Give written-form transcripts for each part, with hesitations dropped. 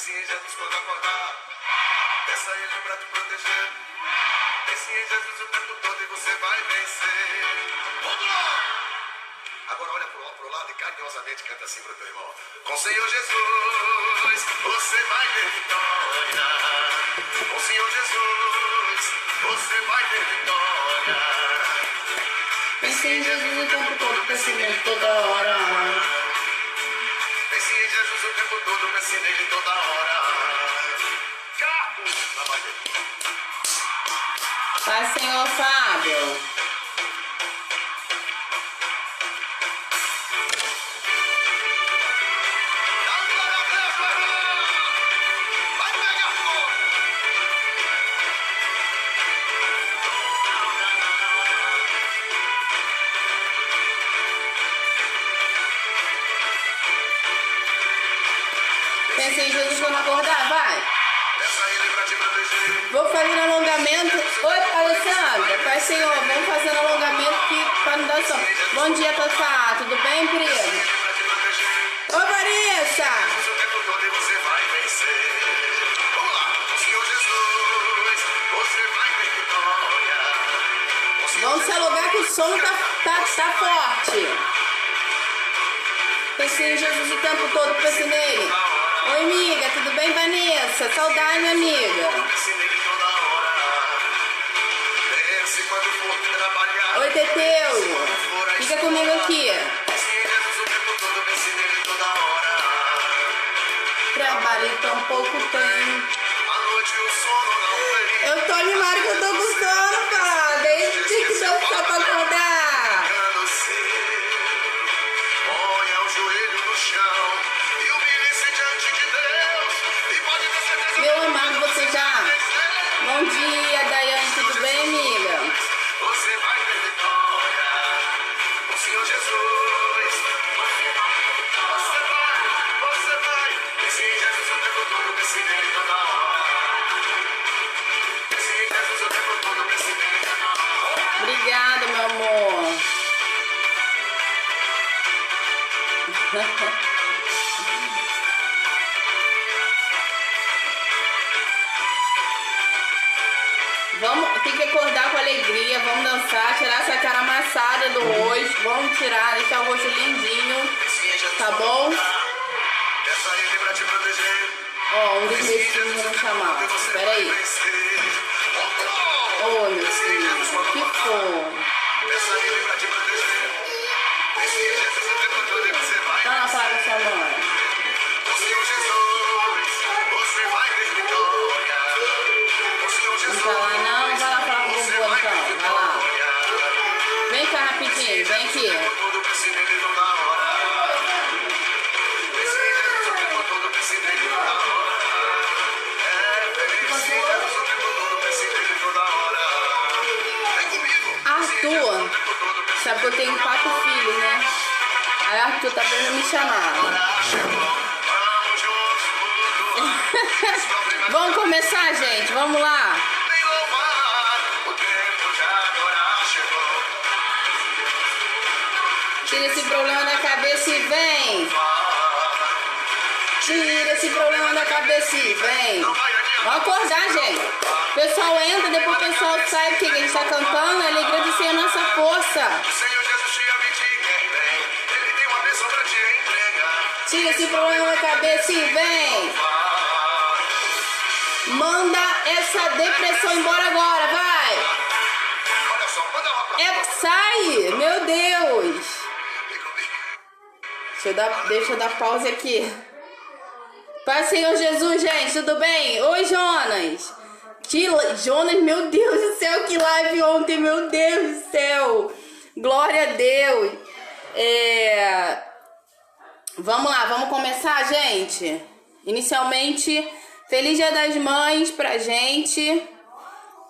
Pense em Jesus quando acordar. Peça a Ele pra te proteger. Pense em Jesus o tempo todo e você vai vencer. Vamos lá! Agora olha pro lado e carinhosamente canta assim pro teu irmão. Com o Senhor Jesus, você vai ter vitória. Com o Senhor Jesus, você vai ter vitória. Pense em Jesus o tempo todo, pense nele toda hora. Pense em Jesus o tempo todo, pense nele toda hora. Carro! Lá vai ele. Paz, Senhor Fábio. Dá um glória a Deus, meu irmão! Vai pegar fogo! Pense em Jesus quando acordar, vai. Peça a Ele pra te proteger. Vou fazendo alongamento. Oi, Alessandra. Pai, Senhor, vamos fazendo alongamento para não dar sono. Bom dia, Tatá. Tudo bem, primo? Pra te proteger. Ô, Marissa. O tempo todo e você vai vencer. Vamos lá! Com o Senhor Jesus, você vai ter vitória. Com o Senhor Vamos se alugar que o som tá forte. Pense em Jesus o tempo todo, pense nele. Oi, amiga. Tudo bem, Vanessa? Saudade, minha amiga. Pense nele toda hora. Pense quando for trabalhar. Oi, Teteu. Fica comigo aqui. Pense em Jesus o tempo todo, pense nele toda hora. Trabalho tão pouco tempo. À noite o sono não vem. Eu tô animada que eu tô com sono, pá. Desde que eu só pra acordar. Engano seu. Ponha o joelho no chão e humilhe-se diante de Deus. E pode ter certeza Meu amado, você já? Bom dia, Daiane. Tudo bem, amiga? você vai ter vitória. O Senhor Jesus. Você vai. Pense em Jesus o tempo todo, pense nele toda hora. Pense em Jesus o tempo todo, pense nele toda hora. Obrigada, meu amor. Tem que acordar com alegria. Vamos dançar, tirar essa cara amassada do rosto. Vamos tirar, deixar o rosto lindinho. Pense em Jesus Tá quando bom? acordar. Peça a Ele pra te proteger. Ó, um dos meus filhos vão chamar. Espera aí. Ô, meu filho, que for? Peça a Ele pra te proteger. Pense em Jesus o tempo todo e você vai. Tá na palavra da sua mãe. O Senhor Jesus, você vai ter vitória. O Senhor Não Jesus, tá lá não? Vai lá falar com o você vovô vai ter então. Vai lá. vitória. Vem cá rapidinho, vem aqui. O tempo todo pense nele toda hora. Pense em Jesus o tempo todo, pense nele toda hora. Pense em Jesus o tempo todo, pense nele toda hora. Vem comigo. Arthur, sabe que eu tenho 4 filhos, né? Aí Arthur tá pra me chamar. Vamos juntos. Vamos começar, gente? Vamos lá. Vem louvar, o tempo de adorar chegou. Tira esse problema da cabeça e vem. Tira esse problema da cabeça e vem. Vamos acordar, gente. O pessoal entra, depois o pessoal sai, porque a gente tá cantando. A alegria do Senhor é nossa força. O Senhor Jesus te ama e te quer bem. Ele tem uma bênção pra te entregar. Tira esse problema da cabeça e vem. Manda essa depressão embora agora, vai. Olha só, manda uma pra Sai, meu Deus. Vem comigo. Deixa eu dar pausa aqui. Pai, Senhor Jesus, gente, tudo bem? Oi, Jonas. Jonas, meu Deus do céu, que live ontem, meu Deus do céu. Glória a Deus. Vamos lá, vamos começar, gente? Inicialmente, Feliz Dia das Mães pra gente.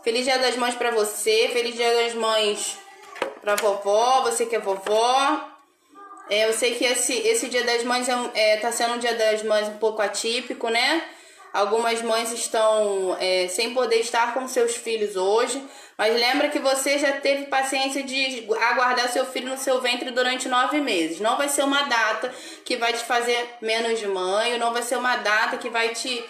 Feliz Dia das Mães pra você. Feliz Dia das Mães pra vovó, você que é vovó. Eu sei que esse Dia das Mães tá sendo um Dia das Mães um pouco atípico, né? Algumas mães estão sem poder estar com seus filhos hoje, mas lembra que você já teve paciência de aguardar seu filho no seu ventre durante 9 meses. Não vai ser uma data que vai te fazer menos mãe, não vai ser uma data que vai te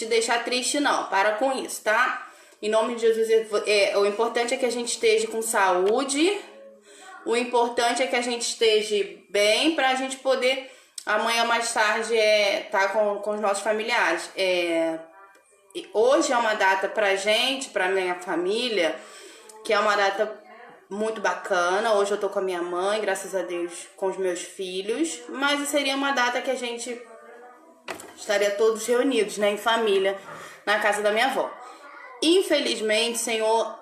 deixar triste, não. Para com isso, tá? Em nome de Jesus, o importante é que a gente esteja com saúde, o importante é que a gente esteja bem para a gente poder amanhã mais tarde tá com os nossos familiares. Hoje é uma data pra gente, pra minha família, que é uma data muito bacana. Hoje eu tô com a minha mãe, graças a Deus, com os meus filhos. Mas seria uma data que a gente estaria todos reunidos, né, em família, na casa da minha avó. Infelizmente, o Senhor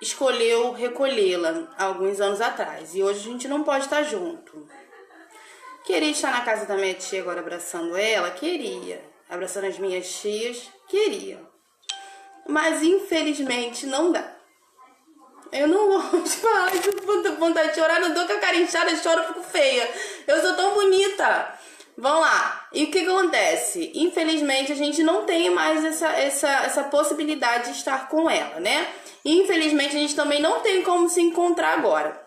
escolheu recolhê-la alguns anos atrás. E hoje a gente não pode estar junto. Queria estar na casa da minha tia agora abraçando ela? Queria. Abraçando as minhas tias? Queria. Mas infelizmente não dá. Eu não gosto. Ai, eu vontade de chorar, não dou com a cara inchada, choro, fico feia. Eu sou tão bonita. Vamos lá. E o que acontece? Infelizmente a gente não tem mais essa possibilidade de estar com ela, né? E infelizmente a gente também não tem como se encontrar agora.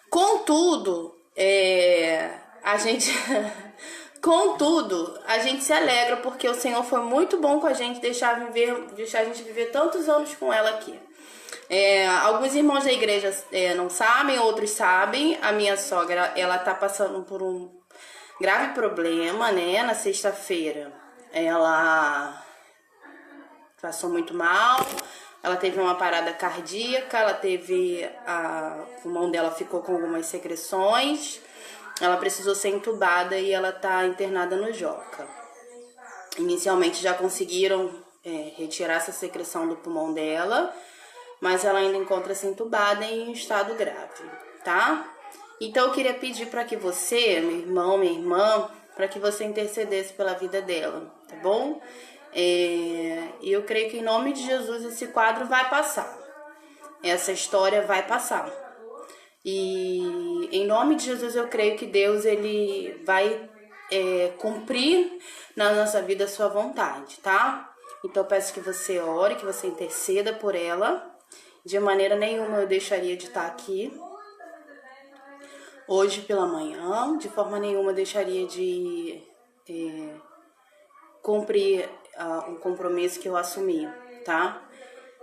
Contudo, a gente se alegra porque o Senhor foi muito bom com a gente, deixar a gente viver tantos anos com ela aqui. Alguns irmãos da igreja não sabem, outros sabem. A minha sogra, ela tá passando por um grave problema, né? Na sexta-feira, ela passou muito mal. Ela teve uma parada cardíaca, o pulmão dela ficou com algumas secreções, ela precisou ser entubada e ela tá internada no Joca. Inicialmente já conseguiram retirar essa secreção do pulmão dela, mas ela ainda encontra-se entubada em estado grave, tá? Então eu queria pedir para que você, meu irmão, minha irmã, para que você intercedesse pela vida dela, tá bom? E eu creio que em nome de Jesus esse quadro vai passar. Essa história vai passar. E em nome de Jesus eu creio que Deus ele vai cumprir na nossa vida a sua vontade, tá? Então eu peço que você ore, que você interceda por ela. De maneira nenhuma eu deixaria de estar aqui hoje pela manhã. De forma nenhuma eu deixaria de cumprir um compromisso que eu assumi, tá?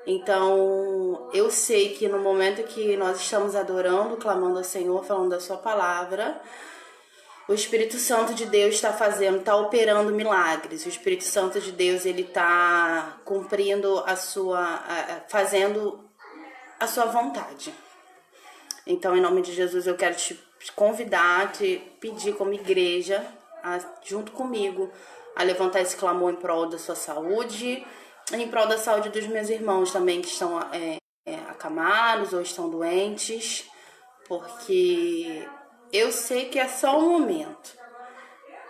Então, eu sei que no momento que nós estamos adorando, clamando ao Senhor, falando da sua palavra, o Espírito Santo de Deus está operando milagres. O Espírito Santo de Deus, ele está cumprindo fazendo a sua vontade. Então, em nome de Jesus, eu quero te convidar, te pedir como igreja, junto comigo, a levantar esse clamor em prol da sua saúde, em prol da saúde dos meus irmãos também que estão acamados ou estão doentes, porque eu sei que é só um momento.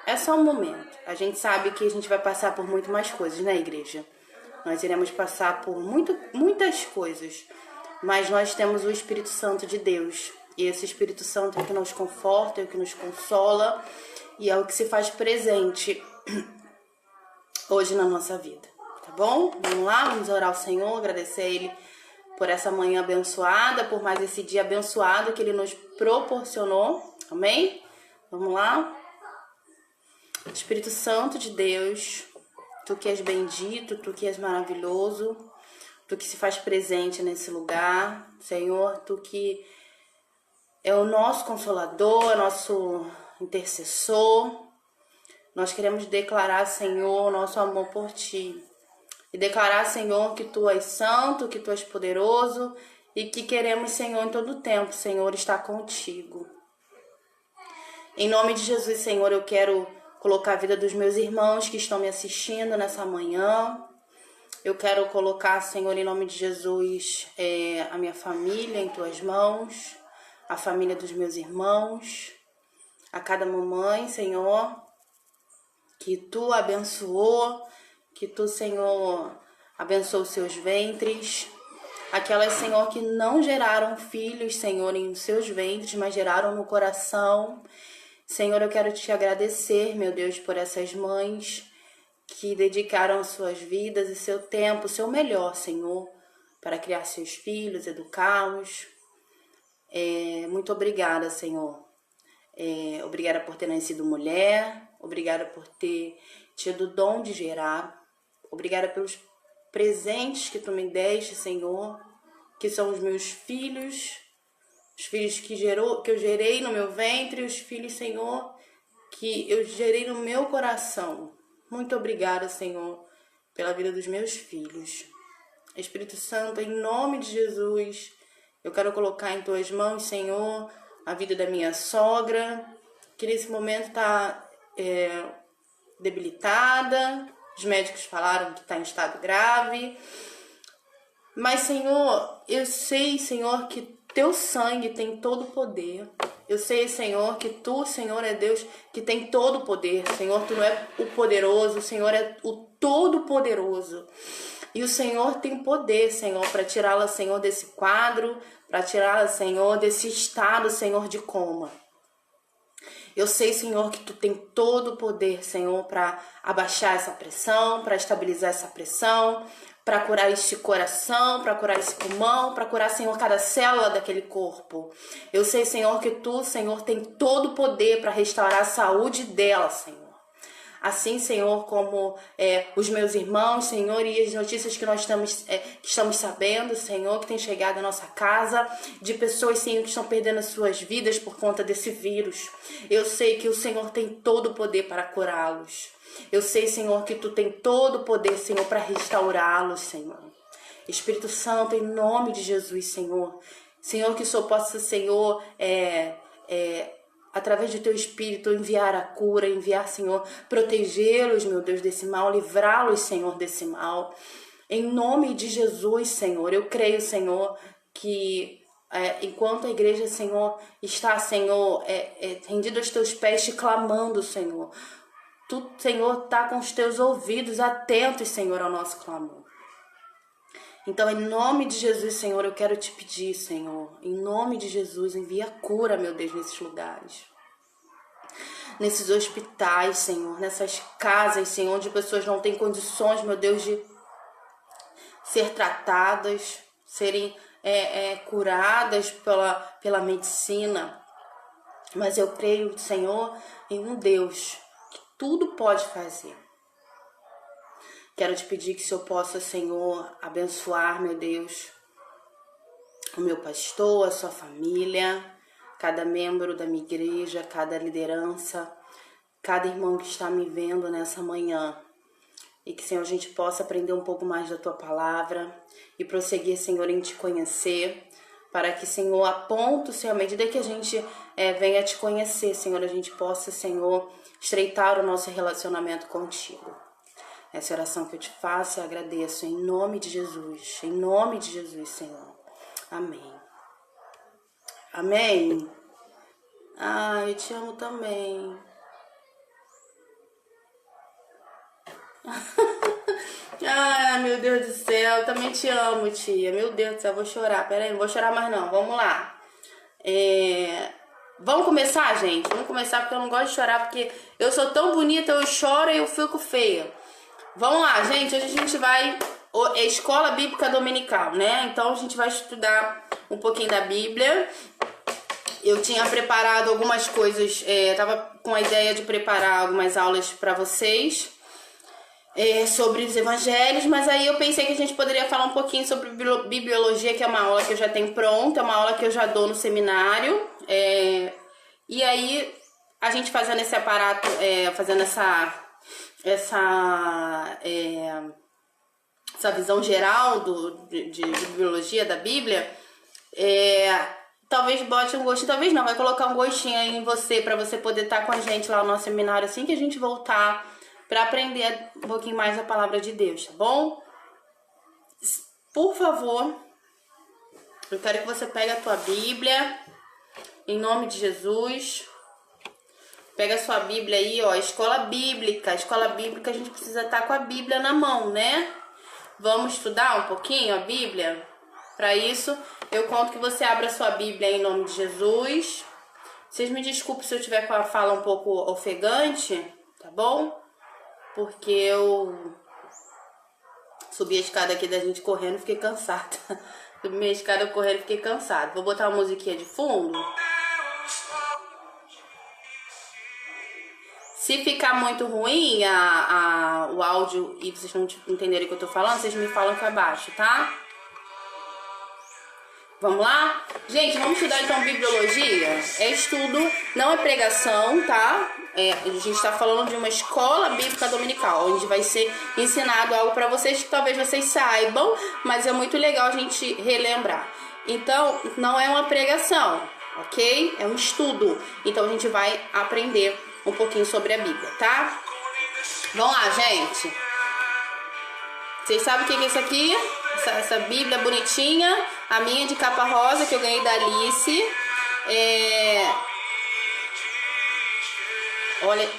É só um momento. A gente sabe que a gente vai passar por muito mais coisas, né, igreja? Nós iremos passar por muitas coisas, mas nós temos o Espírito Santo de Deus. E esse Espírito Santo é o que nos conforta, é o que nos consola e é o que se faz presente hoje na nossa vida, tá bom? Vamos lá, vamos orar ao Senhor, agradecer a Ele por essa manhã abençoada, por mais esse dia abençoado que Ele nos proporcionou, amém? Vamos lá. Espírito Santo de Deus, Tu que és bendito, Tu que és maravilhoso, Tu que se faz presente nesse lugar, Senhor, Tu que é o nosso consolador, é nosso intercessor. Nós queremos declarar, Senhor, o nosso amor por Ti. E declarar, Senhor, que Tu és santo, que Tu és poderoso e que queremos, Senhor, em todo tempo, Senhor, estar contigo. Em nome de Jesus, Senhor, eu quero colocar a vida dos meus irmãos que estão me assistindo nessa manhã. Eu quero colocar, Senhor, em nome de Jesus, a minha família em Tuas mãos, a família dos meus irmãos, a cada mamãe, Senhor, que Tu abençoou, que Tu, Senhor, abençoou os seus ventres. Aquelas, Senhor, que não geraram filhos, Senhor, em seus ventres, mas geraram no coração. Senhor, eu quero Te agradecer, meu Deus, por essas mães que dedicaram suas vidas e seu tempo, seu melhor, Senhor, para criar seus filhos, educá-los. Muito obrigada, Senhor. Obrigada por ter nascido mulher, obrigada por ter tido o dom de gerar, obrigada pelos presentes que tu me deste, Senhor, que são os meus filhos, os filhos que eu gerei no meu ventre, os filhos, Senhor, que eu gerei no meu coração. Muito obrigada, Senhor, pela vida dos meus filhos. Espírito Santo, em nome de Jesus, eu quero colocar em tuas mãos, Senhor, a vida da minha sogra, que nesse momento está debilitada. Os médicos falaram que está em estado grave. Mas, Senhor, eu sei, Senhor, que teu sangue tem todo o poder. Eu sei, Senhor, que tu, Senhor, é Deus que tem todo o poder. Senhor, tu não é o poderoso, o Senhor é o todo-poderoso. E o Senhor tem poder, Senhor, para tirá-la, Senhor, desse quadro, para tirá-la, Senhor, desse estado, Senhor, de coma. Eu sei, Senhor, que tu tem todo o poder, Senhor, para abaixar essa pressão, para estabilizar essa pressão, para curar este coração, para curar esse pulmão, para curar, Senhor, cada célula daquele corpo. Eu sei, Senhor, que tu, Senhor, tem todo o poder para restaurar a saúde dela, Senhor. Assim, Senhor, como os meus irmãos, Senhor, e as notícias que nós estamos sabendo, Senhor, que tem chegado à nossa casa, de pessoas, Senhor, que estão perdendo as suas vidas por conta desse vírus. Eu sei que o Senhor tem todo o poder para curá-los. Eu sei, Senhor, que tu tem todo o poder, Senhor, para restaurá-los, Senhor. Espírito Santo, em nome de Jesus, Senhor. Senhor, que o Senhor possa, Senhor, através do teu Espírito, enviar a cura, enviar, Senhor, protegê-los, meu Deus, desse mal, livrá-los, Senhor, desse mal. Em nome de Jesus, Senhor, eu creio, Senhor, que enquanto a igreja, Senhor, está, Senhor, rendida aos teus pés, te clamando, Senhor. Tu, Senhor, está com os teus ouvidos atentos, Senhor, ao nosso clamor. Então, em nome de Jesus, Senhor, eu quero te pedir, Senhor, em nome de Jesus, envia cura, meu Deus, nesses lugares. Nesses hospitais, Senhor, nessas casas, Senhor, onde pessoas não têm condições, meu Deus, de ser tratadas, serem curadas pela medicina. Mas eu creio, Senhor, em um Deus que tudo pode fazer. Quero te pedir que o Senhor possa, Senhor, abençoar, meu Deus, o meu pastor, a sua família, cada membro da minha igreja, cada liderança, cada irmão que está me vendo nessa manhã. E que, Senhor, a gente possa aprender um pouco mais da tua palavra e prosseguir, Senhor, em te conhecer, para que, Senhor, a ponto, Senhor, à medida que a gente venha te conhecer, Senhor, a gente possa, Senhor, estreitar o nosso relacionamento contigo. Essa oração que eu te faço, eu agradeço em nome de Jesus, Senhor. Amém. Amém. Eu te amo também. Meu Deus do céu, eu também te amo, tia. Meu Deus do céu, eu vou chorar. Pera aí, não vou chorar mais não, vamos lá. Vamos começar, gente? Vamos começar porque eu não gosto de chorar, porque eu sou tão bonita, eu choro e eu fico feia. Vamos lá, gente, hoje a gente vai... Escola Bíblica Dominical, né? Então a gente vai estudar um pouquinho da Bíblia. Eu tinha preparado algumas coisas, tava com a ideia de preparar algumas aulas para vocês sobre os evangelhos, mas aí eu pensei que a gente poderia falar um pouquinho sobre bibliologia, que é uma aula que eu já tenho pronta, é uma aula que eu já dou no seminário. E aí a gente fazendo esse aparato, fazendo essa visão geral de bibliologia da Bíblia, talvez bote um gostinho, talvez não, vai colocar um gostinho aí em você, para você poder estar com a gente lá no nosso seminário assim que a gente voltar, para aprender um pouquinho mais a palavra de Deus, tá bom? Por favor, eu quero que você pegue a tua Bíblia, em nome de Jesus. Pega a sua Bíblia aí, ó, escola bíblica. Escola bíblica a gente precisa estar com a Bíblia na mão, né? Vamos estudar um pouquinho a Bíblia? Para isso, eu conto que você abra a sua Bíblia em nome de Jesus. Vocês me desculpem se eu tiver com a fala um pouco ofegante, tá bom? porque eu subi a escada aqui da gente correndo e fiquei cansada. Subi minha escada correndo e fiquei cansada. Vou botar uma musiquinha de fundo. Se ficar muito ruim o áudio e vocês não entenderem o que eu tô falando, vocês me falam aqui abaixo, tá? Vamos lá? Gente, vamos estudar então bibliologia? É estudo, não é pregação, tá? A gente tá falando de uma escola bíblica dominical, onde vai ser ensinado algo pra vocês que talvez vocês saibam, mas é muito legal a gente relembrar. Então, não é uma pregação, ok? É um estudo. Então, a gente vai aprender um pouquinho sobre a Bíblia, tá? Vamos lá, gente. Vocês sabem o que é isso aqui? Essa Bíblia bonitinha. A minha de capa rosa, que eu ganhei da Alice. Olha.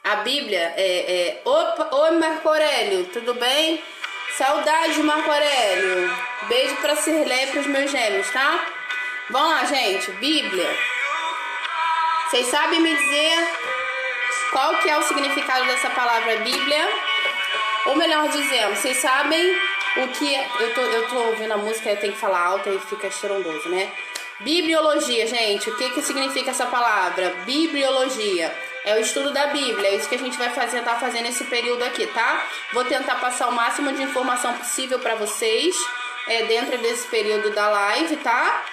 A Bíblia Oi, Marco Aurélio, tudo bem? Saudade, Marco Aurélio. Beijo pra Cirlé e pros meus gêmeos, tá? Vamos lá, gente. Bíblia. Vocês sabem me dizer qual que é o significado dessa palavra Bíblia? Ou melhor dizendo, vocês sabem o que é? Eu tô ouvindo a música, eu tenho que falar alto e fica estrondoso, né? Bibliologia, gente. O que significa essa palavra? Bibliologia. É o estudo da Bíblia. É isso que a gente vai tentar fazer nesse período aqui, tá? Vou tentar passar o máximo de informação possível pra vocês dentro desse período da live, tá?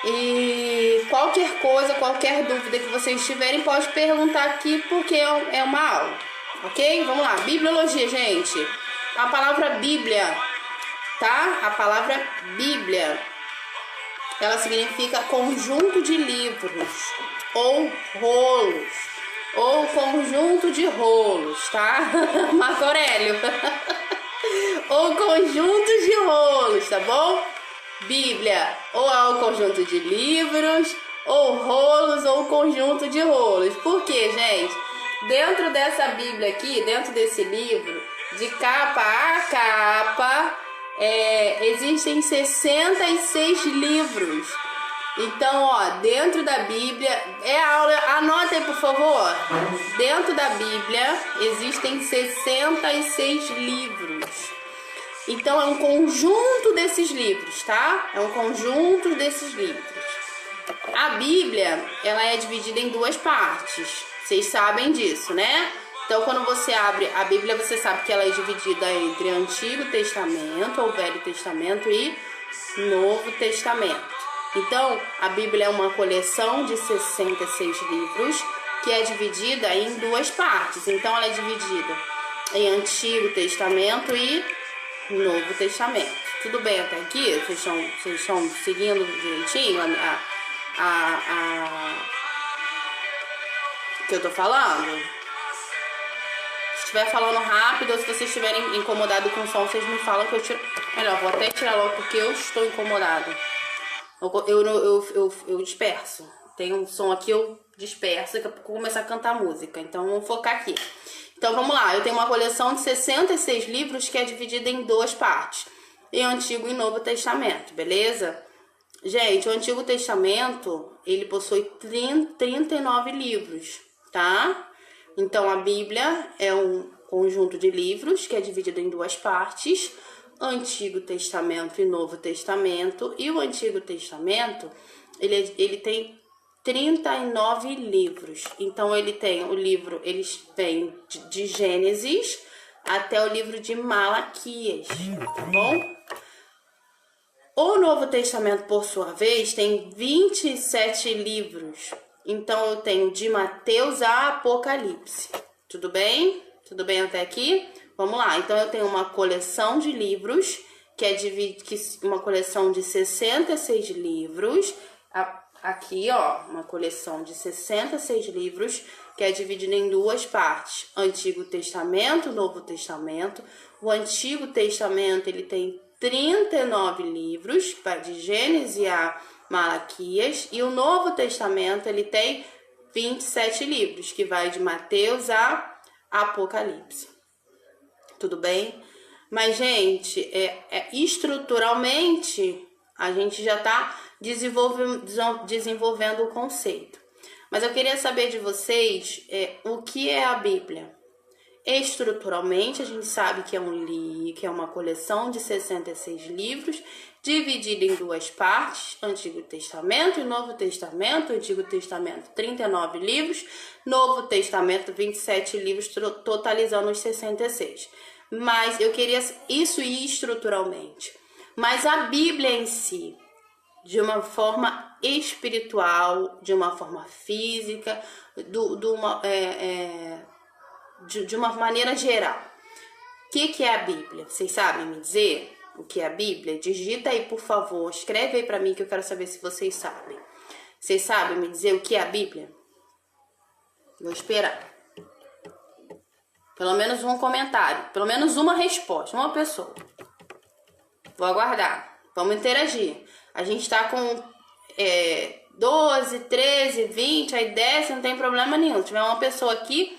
E qualquer coisa, qualquer dúvida que vocês tiverem, pode perguntar aqui, porque é uma aula, ok? Vamos lá, bibliologia, gente. A palavra Bíblia, tá? A palavra Bíblia, ela significa conjunto de livros, ou rolos, ou conjunto de rolos, tá? Marco Aurélio. Ou conjunto de rolos, tá bom? Bíblia, ou é um conjunto de livros, ou rolos, ou conjunto de rolos. Por quê, gente? Dentro dessa Bíblia aqui, dentro desse livro, de capa a capa, existem 66 livros. Então, ó, dentro da Bíblia, anota aí, por favor. Dentro da Bíblia, existem 66 livros. Então, é um conjunto desses livros, tá? É um conjunto desses livros. A Bíblia, ela é dividida em duas partes. Vocês sabem disso, né? Então, quando você abre a Bíblia, você sabe que ela é dividida entre Antigo Testamento, ou Velho Testamento, e Novo Testamento. Então, a Bíblia é uma coleção de 66 livros, que é dividida em duas partes. Então, ela é dividida em Antigo Testamento e Novo Testamento. Tudo bem até aqui? Vocês estão seguindo direitinho que eu tô falando? Se estiver falando rápido, ou se vocês estiverem incomodados com o som, vocês me falam que eu tiro. Melhor, vou até tirar logo porque eu estou incomodado. Eu disperso. Tem um som aqui, eu disperso. Daqui a pouco eu vou começar a cantar música. Então vamos focar aqui. Então vamos lá, eu tenho uma coleção de 66 livros que é dividida em duas partes. Em Antigo e Novo Testamento, beleza? Gente, o Antigo Testamento, ele possui 39 livros, tá? Então a Bíblia é um conjunto de livros que é dividido em duas partes. Antigo Testamento e Novo Testamento. E o Antigo Testamento, ele tem 39 livros. Então ele tem o livro, eles vêm de Gênesis até o livro de Malaquias, tá bom? O Novo Testamento, por sua vez, tem 27 livros. Então eu tenho de Mateus a Apocalipse. Tudo bem? Tudo bem até aqui? Vamos lá. Então eu tenho uma coleção de livros uma coleção de 66 livros. Aqui, ó, uma coleção de 66 livros que é dividida em duas partes. Antigo Testamento, Novo Testamento. O Antigo Testamento, ele tem 39 livros, de Gênesis a Malaquias. E o Novo Testamento, ele tem 27 livros, que vai de Mateus a Apocalipse. Tudo bem? Mas, gente, estruturalmente, a gente já está desenvolvendo o conceito. Mas eu queria saber de vocês o que é a Bíblia. Estruturalmente, a gente sabe que é uma coleção de 66 livros, dividida em duas partes, Antigo Testamento e Novo Testamento. Antigo Testamento, 39 livros, Novo Testamento, 27 livros, totalizando os 66. Mas eu queria isso estruturalmente. Mas a Bíblia em si, de uma forma espiritual, de uma forma física, de uma maneira geral. O que é a Bíblia? Vocês sabem me dizer o que é a Bíblia? Digita aí, por favor. Escreve aí pra mim que eu quero saber se vocês sabem. Vocês sabem me dizer o que é a Bíblia? Vou esperar. Pelo menos um comentário. Pelo menos uma resposta. Uma pessoa. Vou aguardar. Vamos interagir. A gente tá com 12, 13, 20, aí 10, não tem problema nenhum. Se tiver uma pessoa aqui,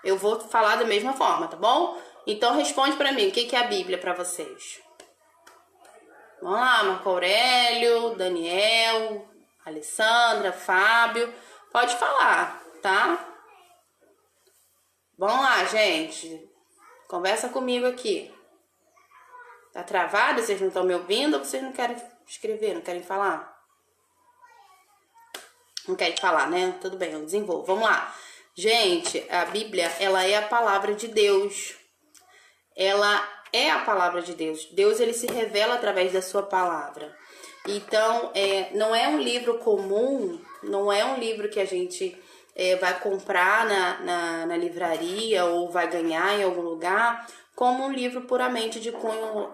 eu vou falar da mesma forma, tá bom? Então responde pra mim, o que é a Bíblia pra vocês? Vamos lá, Marco Aurélio, Daniel, Alessandra, Fábio. Pode falar, tá? Vamos lá, gente. Conversa comigo aqui. Tá travado? Vocês não estão me ouvindo ou vocês não querem escrever, não querem falar? Não querem falar, né? Tudo bem, eu desenvolvo. Vamos lá. Gente, a Bíblia, ela é a palavra de Deus. Ela é a palavra de Deus. Deus, ele se revela através da sua palavra. Então, não é um livro comum, não é um livro que a gente vai comprar na livraria ou vai ganhar em algum lugar, como um livro puramente de cunho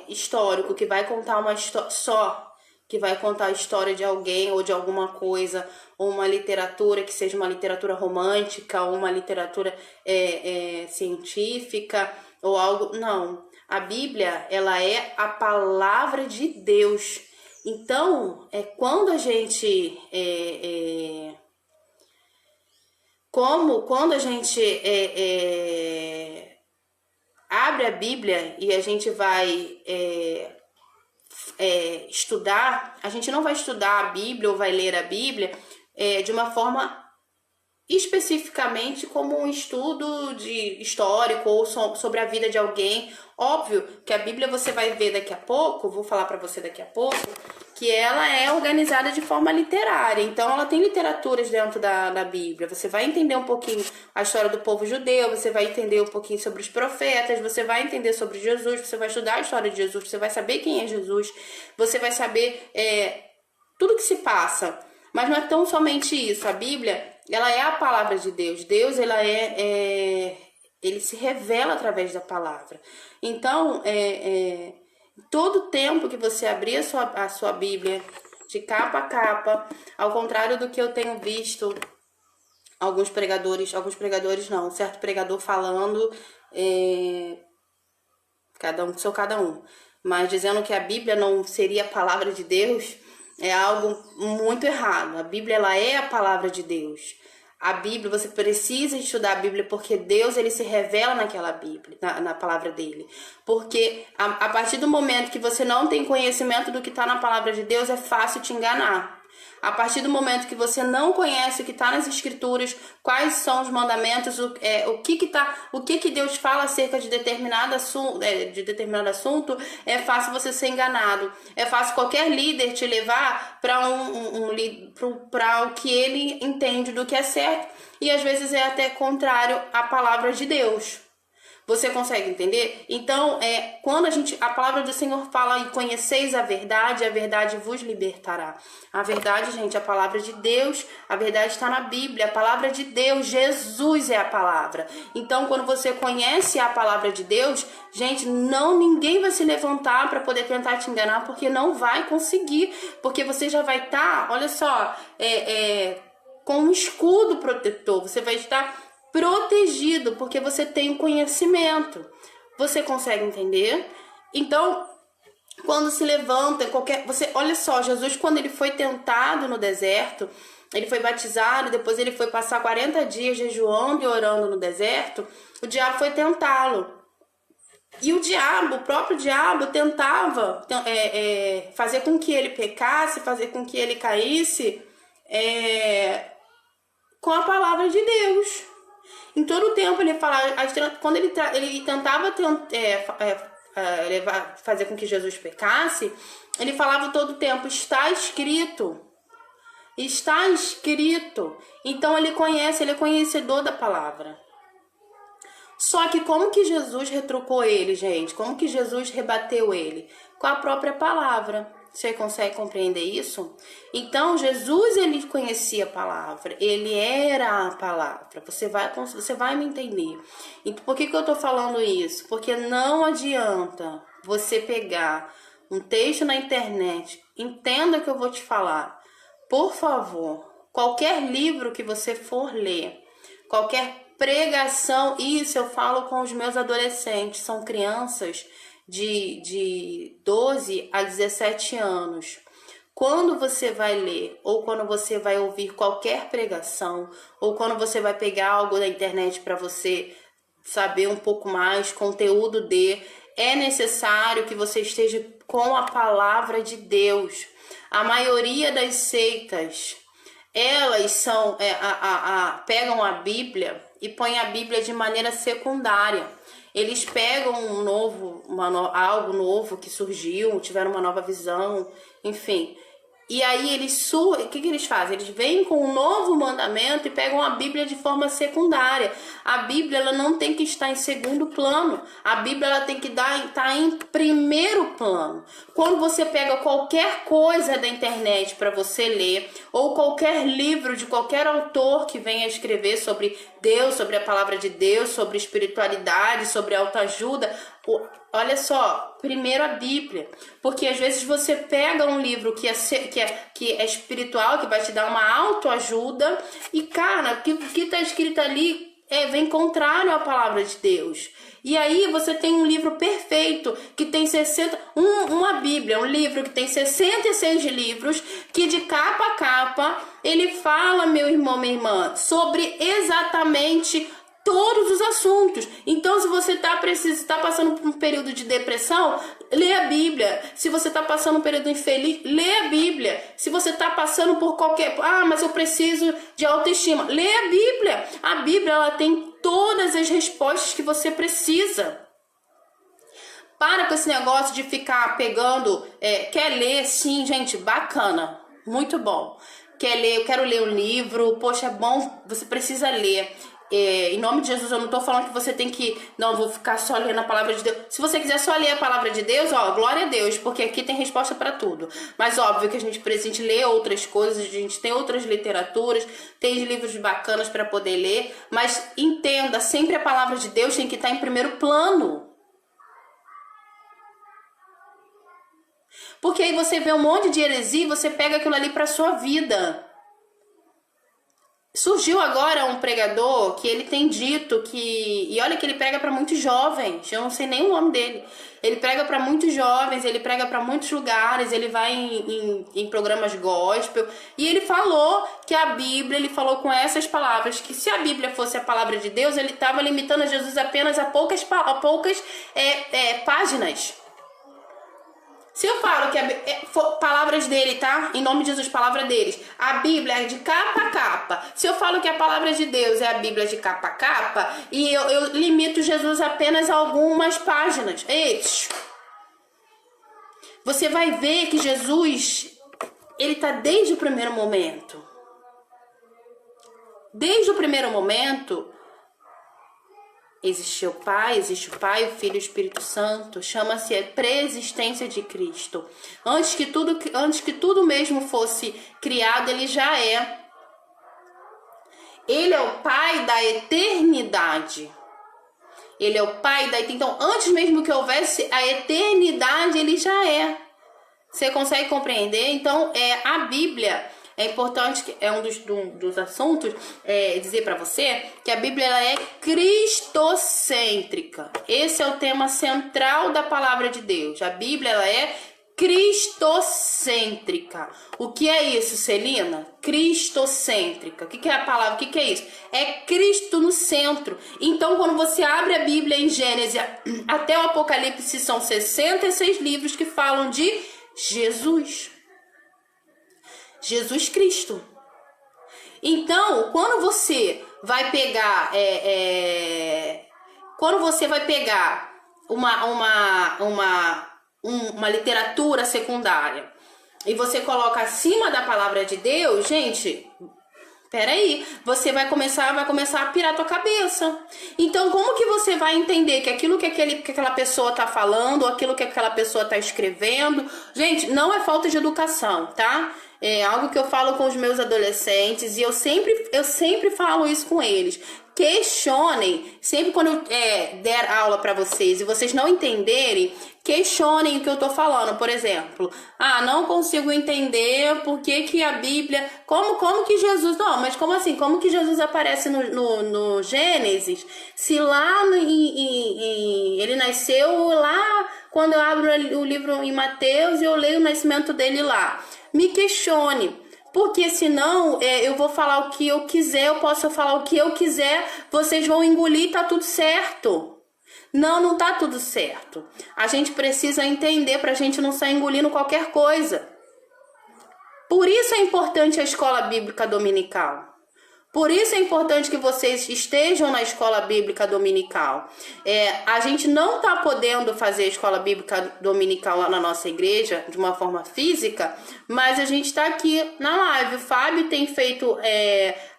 histórico, que vai contar uma história só, que vai contar a história de alguém ou de alguma coisa, ou uma literatura que seja uma literatura romântica, ou uma literatura científica, ou algo... Não, a Bíblia, ela é a palavra de Deus. Então, quando a gente... quando a gente abre a Bíblia e a gente vai... estudar, a gente não vai estudar a Bíblia ou vai ler a Bíblia de uma forma especificamente como um estudo histórico ou sobre a vida de alguém. Óbvio que a Bíblia você vai ver daqui a pouco, vou falar para você daqui a pouco, que ela é organizada de forma literária. Então ela tem literaturas dentro da Bíblia. Você vai entender um pouquinho a história do povo judeu, você vai entender um pouquinho sobre os profetas, você vai entender sobre Jesus, você vai estudar a história de Jesus, você vai saber quem é Jesus, você vai saber tudo que se passa. Mas não é tão somente isso. A Bíblia, ela é a palavra de Deus. Deus, ele se revela através da palavra. Então, todo tempo que você abrir a sua Bíblia, de capa a capa, ao contrário do que eu tenho visto alguns pregadores não, um certo pregador falando, cada um, mas dizendo que a Bíblia não seria a palavra de Deus, é algo muito errado. A Bíblia, ela é a palavra de Deus. A Bíblia, você precisa estudar a Bíblia porque Deus, ele se revela naquela Bíblia, na palavra dele. Porque a partir do momento que você não tem conhecimento do que está na palavra de Deus, é fácil te enganar. A partir do momento que você não conhece o que está nas Escrituras, quais são os mandamentos, o que Deus fala acerca de determinado assunto, é fácil você ser enganado. É fácil qualquer líder te levar para o que ele entende do que é certo, e às vezes é até contrário à palavra de Deus. Você consegue entender? Então, quando a palavra do Senhor fala e conheceis a verdade vos libertará. A verdade, gente, a palavra de Deus, a verdade está na Bíblia, a palavra de Deus, Jesus é a palavra. Então, quando você conhece a palavra de Deus, gente, ninguém vai se levantar para poder tentar te enganar, porque não vai conseguir, porque você já vai estar, olha só, com um escudo protetor, você vai estar protegido, porque você tem o conhecimento. Você consegue entender? Então, quando se levanta, olha só, Jesus, quando ele foi tentado no deserto, ele foi batizado, depois ele foi passar 40 dias jejuando e orando no deserto, o diabo foi tentá-lo. E o próprio diabo tentava fazer com que ele pecasse, fazer com que ele caísse com a palavra de Deus. Em todo o tempo ele falava, quando ele tentava fazer com que Jesus pecasse, ele falava todo o tempo, está escrito. Está escrito. Então ele é conhecedor da palavra. Só que como que Jesus retrucou ele, gente? Como que Jesus rebateu ele? Com a própria palavra. Você consegue compreender isso? Então, Jesus, ele conhecia a palavra. Ele era a palavra. Você vai me entender. Então, por que eu tô falando isso? Porque não adianta você pegar um texto na internet. Entenda o que eu vou te falar. Por favor, qualquer livro que você for ler, qualquer pregação, isso eu falo com os meus adolescentes, são crianças de 12 a 17 anos. Quando você vai ler, ou quando você vai ouvir qualquer pregação, ou quando você vai pegar algo da internet para você saber um pouco mais, conteúdo é necessário que você esteja com a palavra de Deus. A maioria das seitas, elas pegam a Bíblia e põem a Bíblia de maneira secundária. Eles pegam algo novo que surgiu, tiveram uma nova visão, enfim. E aí o que eles fazem? Eles vêm com um novo mandamento e pegam a Bíblia de forma secundária. A Bíblia, ela não tem que estar em segundo plano. A Bíblia, ela tem que estar em primeiro plano. Quando você pega qualquer coisa da internet para você ler, ou qualquer livro de qualquer autor que venha escrever sobre Deus, sobre a palavra de Deus, sobre espiritualidade, sobre autoajuda, olha só, primeiro a Bíblia, porque às vezes você pega um livro que é espiritual, que vai te dar uma autoajuda, e cara, o que está escrito ali vem contrário à palavra de Deus. E aí você tem um livro perfeito, que tem uma Bíblia, um livro que tem 66 livros, que de capa a capa, ele fala, meu irmão, minha irmã, sobre exatamente todos os assuntos. Então, se você está passando por um período de depressão, lê a Bíblia. Se você está passando um período infeliz, lê a Bíblia. Se você está passando por mas eu preciso de autoestima, lê a Bíblia. A Bíblia, ela tem todas as respostas que você precisa. Para com esse negócio de ficar pegando, quer ler? Sim, gente, bacana, muito bom. Quer ler? Eu quero ler um livro, poxa, é bom, você precisa ler. Em nome de Jesus, eu não tô falando que você tem que, não, vou ficar só lendo a palavra de Deus. Se você quiser só ler a palavra de Deus, glória a Deus, porque aqui tem resposta para tudo. Mas óbvio que a gente precisa ler outras coisas, a gente tem outras literaturas, tem livros bacanas para poder ler, mas entenda, sempre a palavra de Deus tem que estar em primeiro plano. Porque aí você vê um monte de heresia e você pega aquilo ali para sua vida. Surgiu agora um pregador que ele tem dito que... E olha que ele prega para muitos jovens, eu não sei nem o nome dele. Ele prega para muitos jovens, ele prega para muitos lugares, ele vai em programas gospel. E ele falou que a Bíblia, ele falou com essas palavras, que se a Bíblia fosse a palavra de Deus, ele estava limitando a Jesus apenas a poucas páginas. Se eu falo que palavras dele, tá? Em nome de Jesus, palavra deles. A Bíblia é de capa a capa. Se eu falo que a palavra de Deus é a Bíblia de capa a capa, e eu limito Jesus apenas a algumas páginas. Você vai ver que Jesus, ele tá desde o primeiro momento. Desde o primeiro momento, existe o Pai, o Filho e o Espírito Santo. Chama-se a pré-existência de Cristo. Antes que tudo mesmo fosse criado, ele já é. Ele é o Pai da eternidade. Ele é o Pai da eternidade. Então, antes mesmo que houvesse a eternidade, ele já é. Você consegue compreender? Então, a Bíblia... É importante, é um dos assuntos, dizer para você que a Bíblia ela é cristocêntrica. Esse é o tema central da palavra de Deus. A Bíblia ela é cristocêntrica. O que é isso, Celina? Cristocêntrica. O que é a palavra? O que é isso? É Cristo no centro. Então, quando você abre a Bíblia em Gênesis até o Apocalipse, são 66 livros que falam de Jesus. Jesus Cristo. Então, quando você vai pegar uma literatura secundária e você coloca acima da palavra de Deus, gente, peraí, você vai começar a pirar a tua cabeça. Então, como que você vai entender que aquilo que aquela pessoa tá falando, ou aquilo que aquela pessoa tá escrevendo, gente, não é falta de educação, tá? É algo que eu falo com os meus adolescentes e eu sempre falo isso com eles. Questionem, sempre quando eu der aula para vocês e vocês não entenderem, questionem o que eu tô falando. Por exemplo, não consigo entender por que a Bíblia, como que Jesus, não, mas como assim, como que Jesus aparece no Gênesis, se lá ele nasceu lá, quando eu abro o livro em Mateus e eu leio o nascimento dele lá. Me questione, porque senão eu vou falar o que eu quiser, eu posso falar o que eu quiser, vocês vão engolir, tá tudo certo. Não tá tudo certo. A gente precisa entender pra gente não sair engolindo qualquer coisa. Por isso é importante a escola bíblica dominical. Por isso é importante que vocês estejam na escola bíblica dominical. A gente não está podendo fazer a escola bíblica dominical lá na nossa igreja de uma forma física, mas a gente está aqui na live. O Fábio tem feito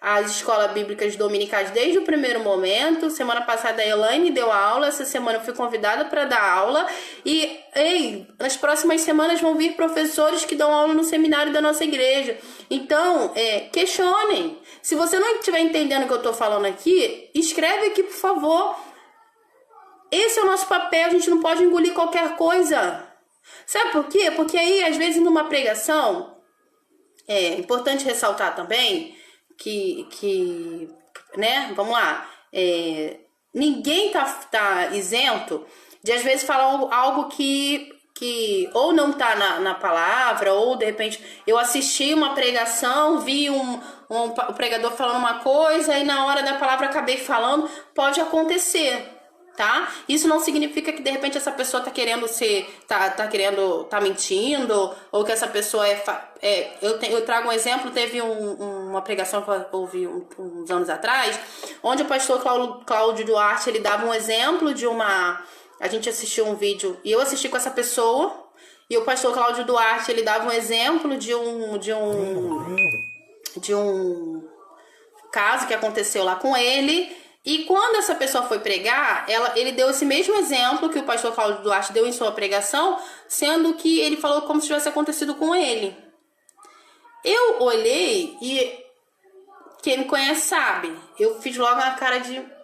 as escolas bíblicas dominicais desde o primeiro momento. Semana passada a Elaine deu aula, essa semana eu fui convidada para dar aula. E nas próximas semanas vão vir professores que dão aula no seminário da nossa igreja. Então, questionem. Se você não estiver entendendo o que eu estou falando aqui, escreve aqui, por favor. Esse é o nosso papel, a gente não pode engolir qualquer coisa. Sabe por quê? Porque aí, às vezes, numa pregação, é importante ressaltar também que né, vamos lá, ninguém tá isento de, às vezes, falar algo que ou não tá na palavra, ou de repente eu assisti uma pregação, vi o pregador falando uma coisa e na hora da palavra acabei falando. Pode acontecer, tá? Isso não significa que de repente essa pessoa tá querendo tá mentindo, ou que essa pessoa eu trago um exemplo. Teve uma pregação que eu ouvi uns anos atrás, onde o pastor Cláudio Duarte, ele dava um exemplo de a gente assistiu um vídeo e eu assisti com essa pessoa, e o pastor Cláudio Duarte, ele dava um exemplo de um caso que aconteceu lá com ele. E quando essa pessoa foi pregar, ele deu esse mesmo exemplo que o pastor Cláudio Duarte deu em sua pregação, sendo que ele falou como se tivesse acontecido com ele. Eu olhei e quem me conhece sabe, eu fiz logo uma cara de...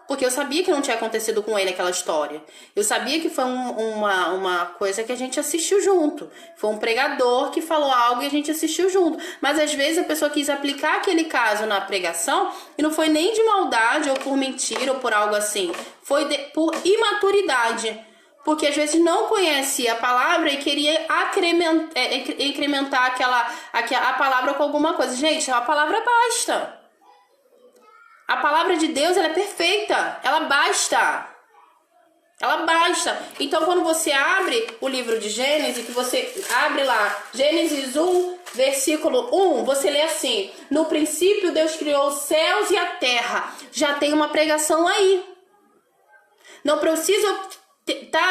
Porque eu sabia que não tinha acontecido com ele aquela história. Eu sabia que foi uma coisa que a gente assistiu junto. Foi um pregador que falou algo e a gente assistiu junto. Mas às vezes a pessoa quis aplicar aquele caso na pregação e não foi nem de maldade ou por mentira ou por algo assim. Foi por imaturidade. Porque às vezes não conhecia a palavra e queria incrementar a palavra com alguma coisa. Gente, a palavra basta. A palavra de Deus, ela é perfeita. Ela basta. Ela basta. Então, quando você abre o livro de Gênesis, que você abre lá, Gênesis 1, versículo 1, você lê assim: no princípio Deus criou os céus e a terra. Já tem uma pregação aí. Não precisa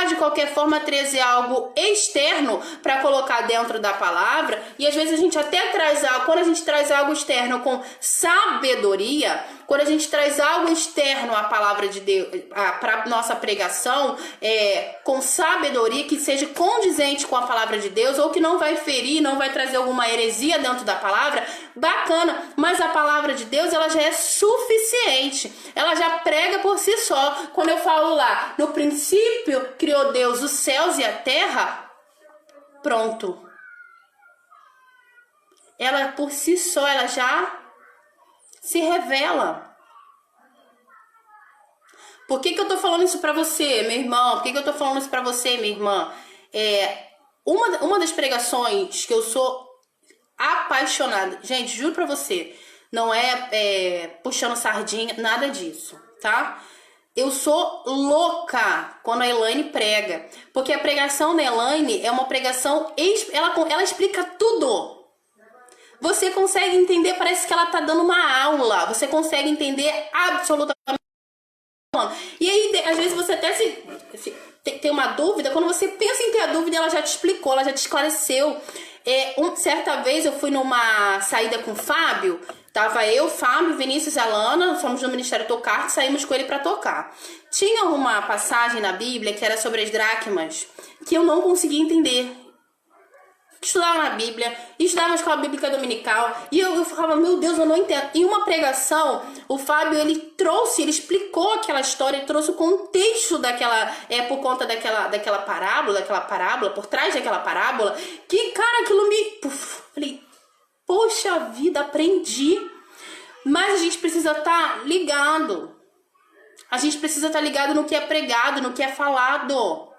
de qualquer forma trazer algo externo para colocar dentro da palavra. E às vezes a gente até traz algo, quando a gente traz algo externo com sabedoria, quando a gente traz algo externo à palavra de Deus, para nossa pregação, com sabedoria, que seja condizente com a palavra de Deus, ou que não vai ferir, não vai trazer alguma heresia dentro da palavra, bacana. Mas a palavra de Deus, ela já é suficiente, ela já prega por si só. Quando eu falo lá, no princípio criou Deus os céus e a terra, pronto. Ela por si só, ela já se revela. Por que eu tô falando isso pra você, meu irmão? Por que eu tô falando isso pra você, minha irmã? Uma das pregações que eu sou apaixonada, gente, juro pra você, não puxando sardinha, nada disso, tá? Eu sou louca quando a Elaine prega, porque a pregação da Elaine é uma pregação, ela explica tudo. você consegue entender, parece que ela tá dando uma aula, você consegue entender absolutamente. E aí, às vezes, você até tem uma dúvida, quando você pensa em ter a dúvida, ela já te explicou, ela já te esclareceu. Certa vez eu fui numa saída com o Fábio, tava eu, Fábio, Vinícius e Alana, fomos no Ministério Tocar, saímos com ele para tocar. Tinha uma passagem na Bíblia que era sobre as dracmas, que eu não conseguia entender. Estudava na Bíblia, estudava na escola bíblica dominical, e eu ficava, meu Deus, eu não entendo. Em uma pregação, o Fábio, ele explicou aquela história, ele trouxe o contexto daquela, por conta daquela parábola, por trás daquela parábola, que, cara, aquilo falei, poxa vida, aprendi. Mas a gente precisa estar ligado. A gente precisa estar ligado no que é pregado, no que é falado.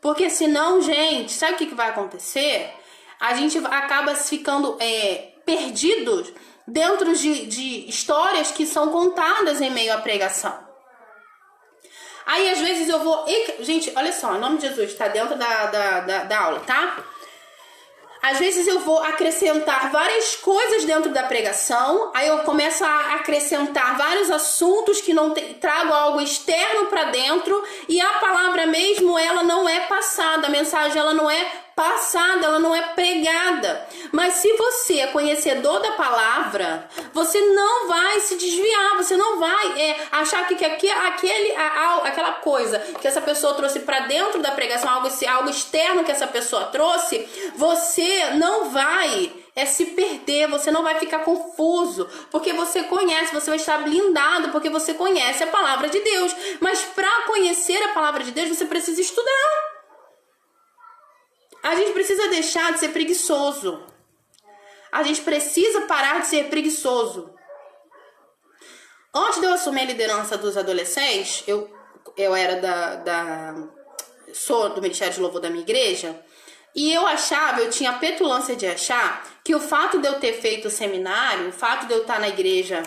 Porque senão, gente, sabe o que vai acontecer? A gente acaba ficando perdidos dentro de histórias que são contadas em meio à pregação. Aí, às vezes, eu vou... Gente, olha só, em nome de Jesus, tá dentro da aula, tá? Às vezes eu vou acrescentar várias coisas dentro da pregação, aí eu começo a acrescentar vários assuntos que não trago algo externo para dentro, e a palavra mesmo, ela não é passada, a mensagem ela não é passada, ela não é pregada. Mas se você é conhecedor da palavra, você não vai se desviar, você não vai achar que aquela coisa que essa pessoa trouxe para dentro da pregação, algo externo que essa pessoa trouxe, você não vai se perder, você não vai ficar confuso, porque você conhece, você vai estar blindado, porque você conhece a palavra de Deus. Mas para conhecer a palavra de Deus, você precisa estudar. A gente precisa deixar de ser preguiçoso. A gente precisa parar de ser preguiçoso. Antes de eu assumir a liderança dos adolescentes, eu era sou do Ministério de Louvor da minha igreja, e eu tinha a petulância de achar que o fato de eu ter feito o seminário, o fato de eu estar na igreja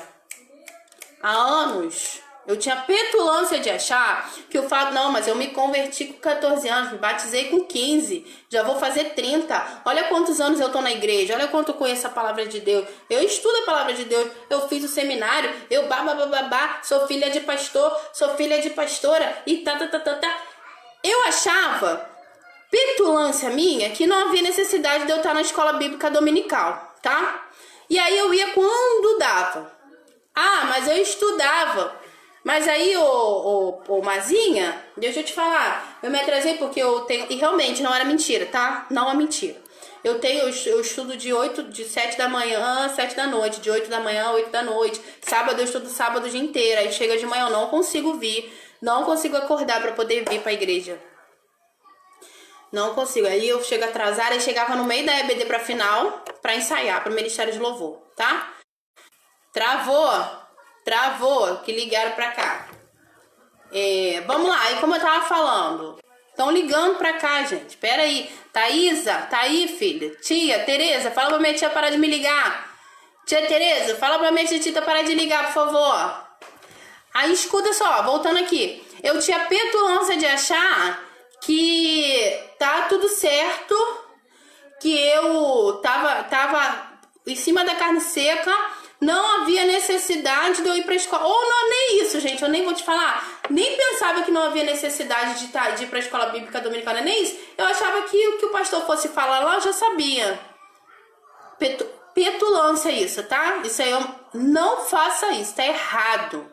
há anos, eu tinha petulância de achar que o fato... Não, mas eu me converti com 14 anos, me batizei com 15, já vou fazer 30. Olha quantos anos eu tô na igreja, olha quanto eu conheço a palavra de Deus. Eu estudo a palavra de Deus, eu fiz o seminário, eu sou filha de pastor, sou filha de pastora e tá. Eu achava, petulância minha, que não havia necessidade de eu estar na escola bíblica dominical, tá? E aí eu ia quando dava. Mas eu estudava. Mas aí, ô Mazinha, deixa eu te falar, eu me atrasei porque eu tenho... E realmente, não era mentira, tá? Não é mentira. Eu estudo de 7 da manhã, 7 da noite, de 8 da manhã, 8 da noite. Sábado eu estudo sábado o dia inteiro, aí chega de manhã eu não consigo vir, não consigo acordar pra poder vir pra igreja. Não consigo. Aí eu chego atrasada e chegava no meio da EBD pra final, pra ensaiar, pro Ministério de Louvor, tá? Travou, que ligaram pra cá. Vamos lá, e como eu tava falando, estão ligando pra cá, gente. Pera aí, Thaísa, tá aí, filha? Tia, Tereza, fala pra minha tia parar de me ligar. Tia Tereza, fala pra minha tia parar de ligar, por favor. Aí, escuta só, voltando aqui. Eu tinha petulância de achar que tá tudo certo, que eu tava em cima da carne seca, não havia necessidade de eu ir pra escola. Ou não, nem isso, gente, eu nem vou te falar. Nem pensava que não havia necessidade de ir pra escola bíblica dominicana, nem isso. Eu achava que o que o pastor fosse falar lá, eu já sabia. Petulância isso, tá? Isso aí, não faça isso, tá errado.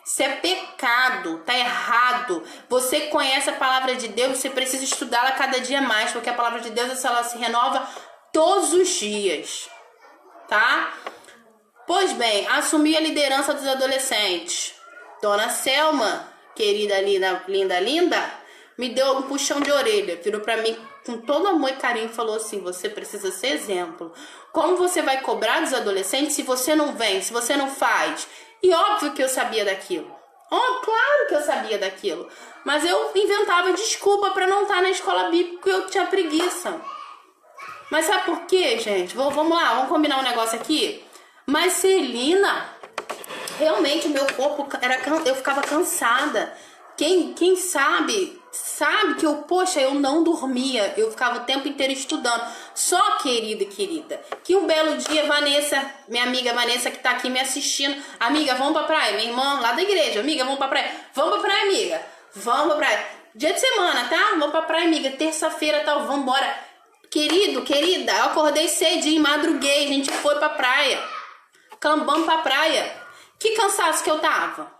Isso é pecado, tá errado. Você conhece a palavra de Deus, você precisa estudá-la cada dia mais, porque a palavra de Deus, ela se renova todos os dias, tá? Pois bem, assumi a liderança dos adolescentes. Dona Selma, querida, linda, me deu um puxão de orelha, virou pra mim com todo amor e carinho e falou assim: você precisa ser exemplo. Como você vai cobrar dos adolescentes se você não vem, se você não faz? E óbvio que eu sabia daquilo. Claro que eu sabia daquilo. Mas eu inventava desculpa pra não estar na escola bíblica porque eu tinha preguiça. Mas sabe por quê, gente? Vamos lá, vamos combinar um negócio aqui? Mas Celina, realmente o meu corpo eu ficava cansada. Quem sabe que eu não dormia, eu ficava o tempo inteiro estudando. Só, querida, que um belo dia, Vanessa, minha amiga Vanessa, que tá aqui me assistindo, amiga, vamos pra praia, minha irmã lá da igreja, amiga, vamos pra praia, amiga, vamos pra praia, dia de semana, tá? Vamos pra praia, amiga, terça-feira, tal, vamos embora. Querida, eu acordei cedinho, madruguei, a gente foi pra praia, cambamos pra praia. Que cansaço que eu tava.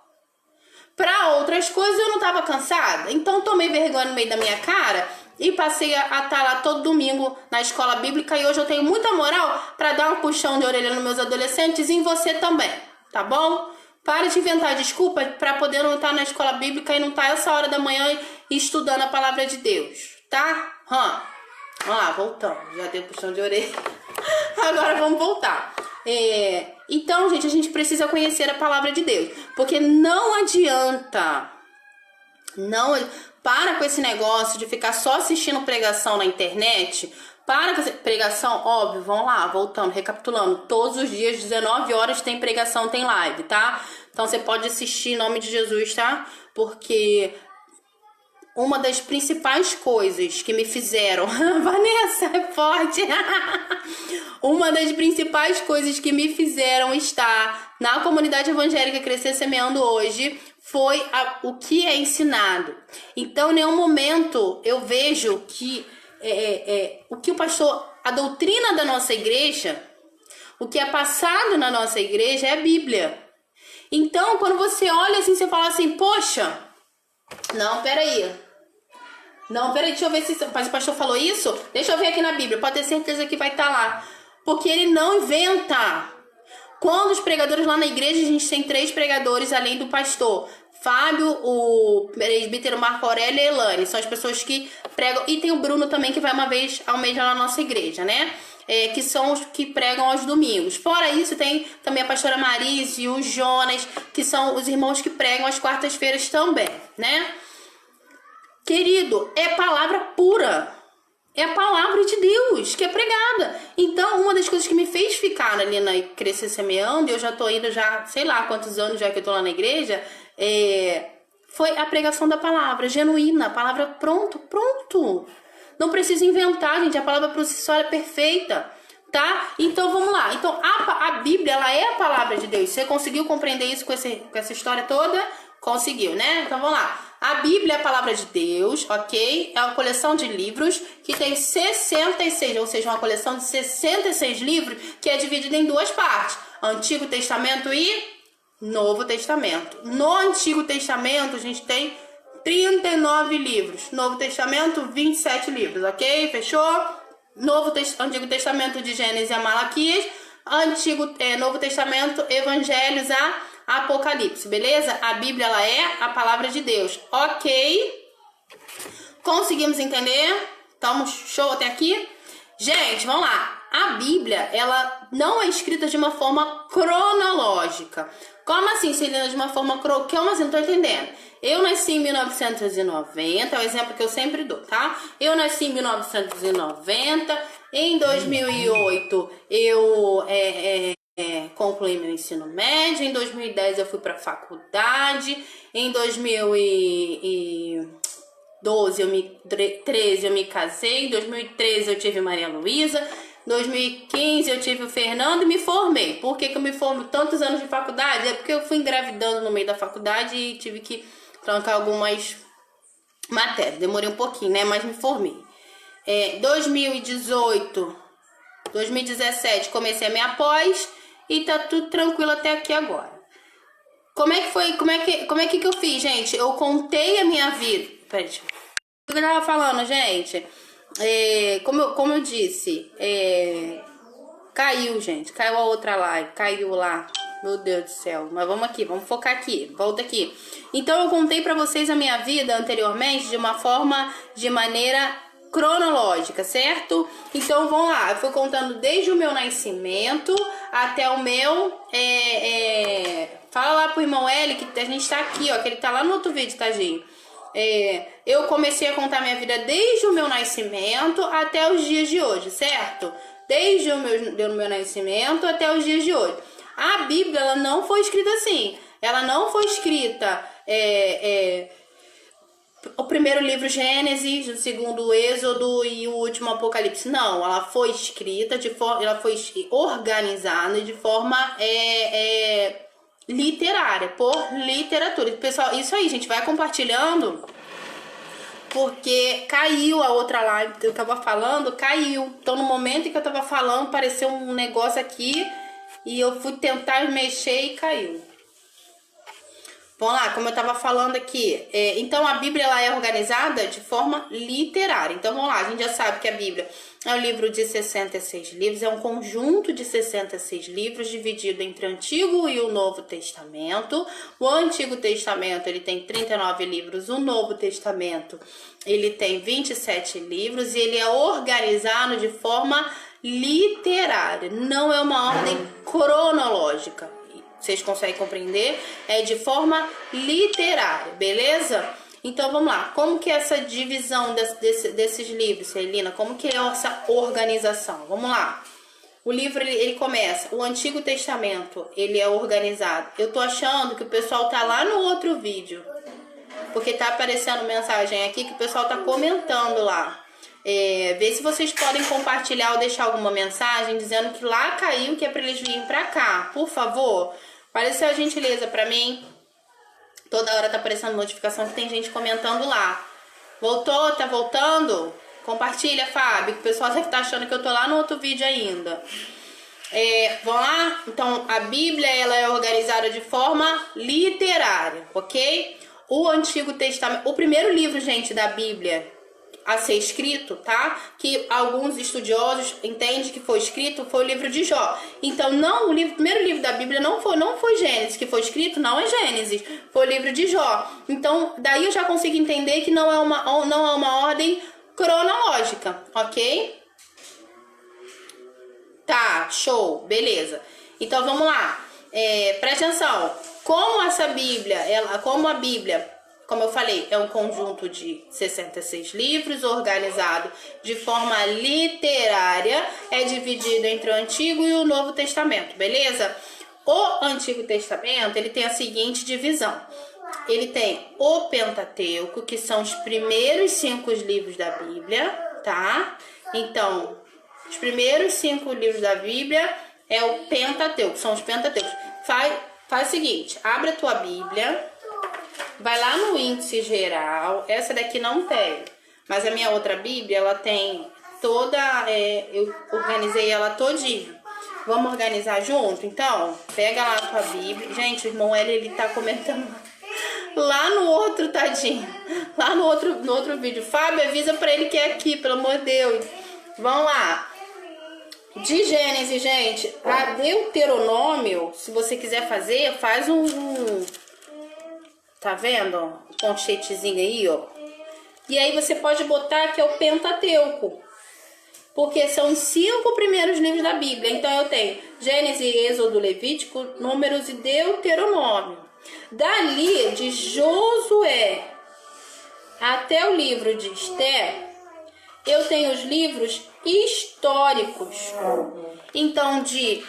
Pra outras coisas eu não tava cansada, então tomei vergonha no meio da minha cara e passei a estar lá todo domingo na escola bíblica, e hoje eu tenho muita moral pra dar um puxão de orelha nos meus adolescentes e em você também, tá bom? Para de inventar desculpa pra poder não estar na escola bíblica e não estar essa hora da manhã estudando a palavra de Deus, tá? Vamos lá, voltamos, já dei puxão de orelha, agora vamos voltar. Então, gente, a gente precisa conhecer a palavra de Deus, porque não adianta, para com esse negócio de ficar só assistindo pregação na internet. Para com essa pregação, óbvio, vamos lá, voltando, recapitulando, todos os dias, 19 horas tem pregação, tem live, tá? Então você pode assistir em nome de Jesus, tá? Porque uma das principais coisas que me fizeram... Vanessa, é forte! Uma das principais coisas que me fizeram estar na comunidade evangélica Crescer Semeando hoje foi o que é ensinado. Então, em nenhum momento eu vejo que o que o pastor... A doutrina da nossa igreja, o que é passado na nossa igreja é a Bíblia. Então, quando você olha assim, você fala assim, poxa, não, peraí, deixa eu ver se o pastor falou isso. Deixa eu ver aqui na Bíblia, pode ter certeza que vai estar lá. Porque ele não inventa. Quando os pregadores lá na igreja, a gente tem 3 pregadores além do pastor. Fábio, o presbítero Marco Aurélio e a Elane. São as pessoas que pregam. E tem o Bruno também, que vai uma vez ao mês na nossa igreja, né? Que são os que pregam aos domingos. Fora isso, tem também a pastora Marise e o Jonas, que são os irmãos que pregam às quartas-feiras também, né? Querido, é palavra pura. É a palavra de Deus que é pregada. Então, uma das coisas que me fez ficar ali na Crescer Semeando, eu já tô indo já, sei lá quantos anos já que eu tô lá na igreja, foi a pregação da palavra, genuína, a palavra pronto. Não precisa inventar, gente, a palavra por si só é perfeita, tá? Então, vamos lá. Então, a Bíblia, ela é a palavra de Deus. Você conseguiu compreender isso com essa história toda? Conseguiu, né? Então, vamos lá. A Bíblia é a palavra de Deus, ok? É uma coleção de livros que tem 66, ou seja, uma coleção de 66 livros que é dividida em 2 partes. Antigo Testamento e Novo Testamento. No Antigo Testamento, a gente tem 39 livros. Novo Testamento, 27 livros, ok? Fechou? Antigo Testamento de Gênesis a Malaquias. Novo Testamento, Evangelhos a Apocalipse, beleza? A Bíblia, ela é a palavra de Deus, ok? Conseguimos entender? Estamos show até aqui? Gente, vamos lá. A Bíblia, ela não é escrita de uma forma cronológica. Como assim, Celina, de uma forma cronológica? Como assim? Não tô entendendo. Eu nasci em 1990, é o exemplo que eu sempre dou, tá? Eu nasci em 1990, em 2008 eu concluí meu ensino médio, em 2010 eu fui para faculdade, em 2013 eu me casei, em 2013 eu tive Maria Luísa, em 2015 eu tive o Fernando e me formei. Por que eu me formo tantos anos de faculdade? É porque eu fui engravidando no meio da faculdade e tive que trancar algumas matérias. Demorei um pouquinho, né? Mas me formei. 2017 comecei a minha pós e tá tudo tranquilo até aqui agora. Como é que foi? Como é que eu fiz, gente? Eu contei a minha vida. Peraí, o que eu tava falando, gente? Como eu disse, caiu, gente. Caiu a outra live. Caiu lá. Meu Deus do céu. Mas vamos aqui, vamos focar aqui. Volta aqui. Então eu contei pra vocês a minha vida anteriormente de maneira cronológica, certo? Então vamos lá, eu fui contando desde o meu nascimento até o meu fala lá pro irmão L que a gente tá aqui, ó, que ele tá lá no outro vídeo, tadinho. Eu comecei a contar minha vida desde o meu nascimento até os dias de hoje, certo? Desde o meu nascimento até os dias de hoje. A Bíblia, ela não foi escrita assim. Ela não foi escrita o primeiro livro Gênesis, o segundo Êxodo e o último Apocalipse. Não, ela foi escrita ela foi organizada de forma literária, por literatura. Pessoal, isso aí, gente, vai compartilhando, porque caiu a outra live que eu tava falando, caiu. Então, no momento em que eu tava falando, apareceu um negócio aqui e eu fui tentar mexer e caiu. Vamos lá, como eu estava falando aqui, então a Bíblia ela é organizada de forma literária. Então vamos lá, a gente já sabe que a Bíblia é um livro de 66 livros, é um conjunto de 66 livros dividido entre o Antigo e o Novo Testamento. O Antigo Testamento ele tem 39 livros, o Novo Testamento ele tem 27 livros e ele é organizado de forma literária, não é uma ordem cronológica. Vocês conseguem compreender? É de forma literária, beleza? Então, vamos lá. Como que é essa divisão desses livros, Celina? Como que é essa organização? Vamos lá. O livro, ele começa. O Antigo Testamento, ele é organizado. Eu tô achando que o pessoal tá lá no outro vídeo. Porque tá aparecendo mensagem aqui que o pessoal tá comentando lá. Vê se vocês podem compartilhar ou deixar alguma mensagem dizendo que lá caiu, que é pra eles virem pra cá. Por favor, apareceu a gentileza pra mim. Toda hora tá aparecendo notificação que tem gente comentando lá. Voltou? Tá voltando? Compartilha, Fábio, que o pessoal deve estar achando que eu tô lá no outro vídeo ainda. Vamos lá? Então, a Bíblia ela é organizada de forma literária, ok? O Antigo Testamento, o primeiro livro, gente, da Bíblia a ser escrito, tá? Que alguns estudiosos entendem que foi escrito, foi o livro de Jó. Então, não, o primeiro livro da Bíblia não foi Gênesis, que foi escrito, não é Gênesis, foi o livro de Jó. Então, daí eu já consigo entender que não é uma ordem cronológica, ok? Tá, show, beleza. Então, vamos lá. Presta atenção. Como a Bíblia, como eu falei, é um conjunto de 66 livros, organizado de forma literária, é dividido entre o Antigo e o Novo Testamento, beleza? O Antigo Testamento, ele tem a seguinte divisão. Ele tem o Pentateuco, que são os primeiros 5 livros da Bíblia, tá? Então, os primeiros 5 livros da Bíblia é o Pentateuco, são os Pentateucos. Faz o seguinte, abre a tua Bíblia, vai lá no índice geral, essa daqui não tem, mas a minha outra Bíblia, ela tem toda, eu organizei ela todinha. Vamos organizar junto? Então, pega lá a tua Bíblia. Gente, o irmão ele tá comentando lá no outro, tadinho, lá no outro vídeo. Fábio, avisa pra ele que é aqui, pelo amor de Deus. Vamos lá. De Gênesis, gente, a Deuteronômio, se você quiser fazer, faz tá vendo? Um conchetezinho aí, ó. E aí você pode botar que é o Pentateuco, porque são os 5 primeiros livros da Bíblia. Então eu tenho Gênesis, Êxodo, Levítico, Números e Deuteronômio. Dali, de Josué até o livro de Esther, eu tenho os livros históricos. Então, de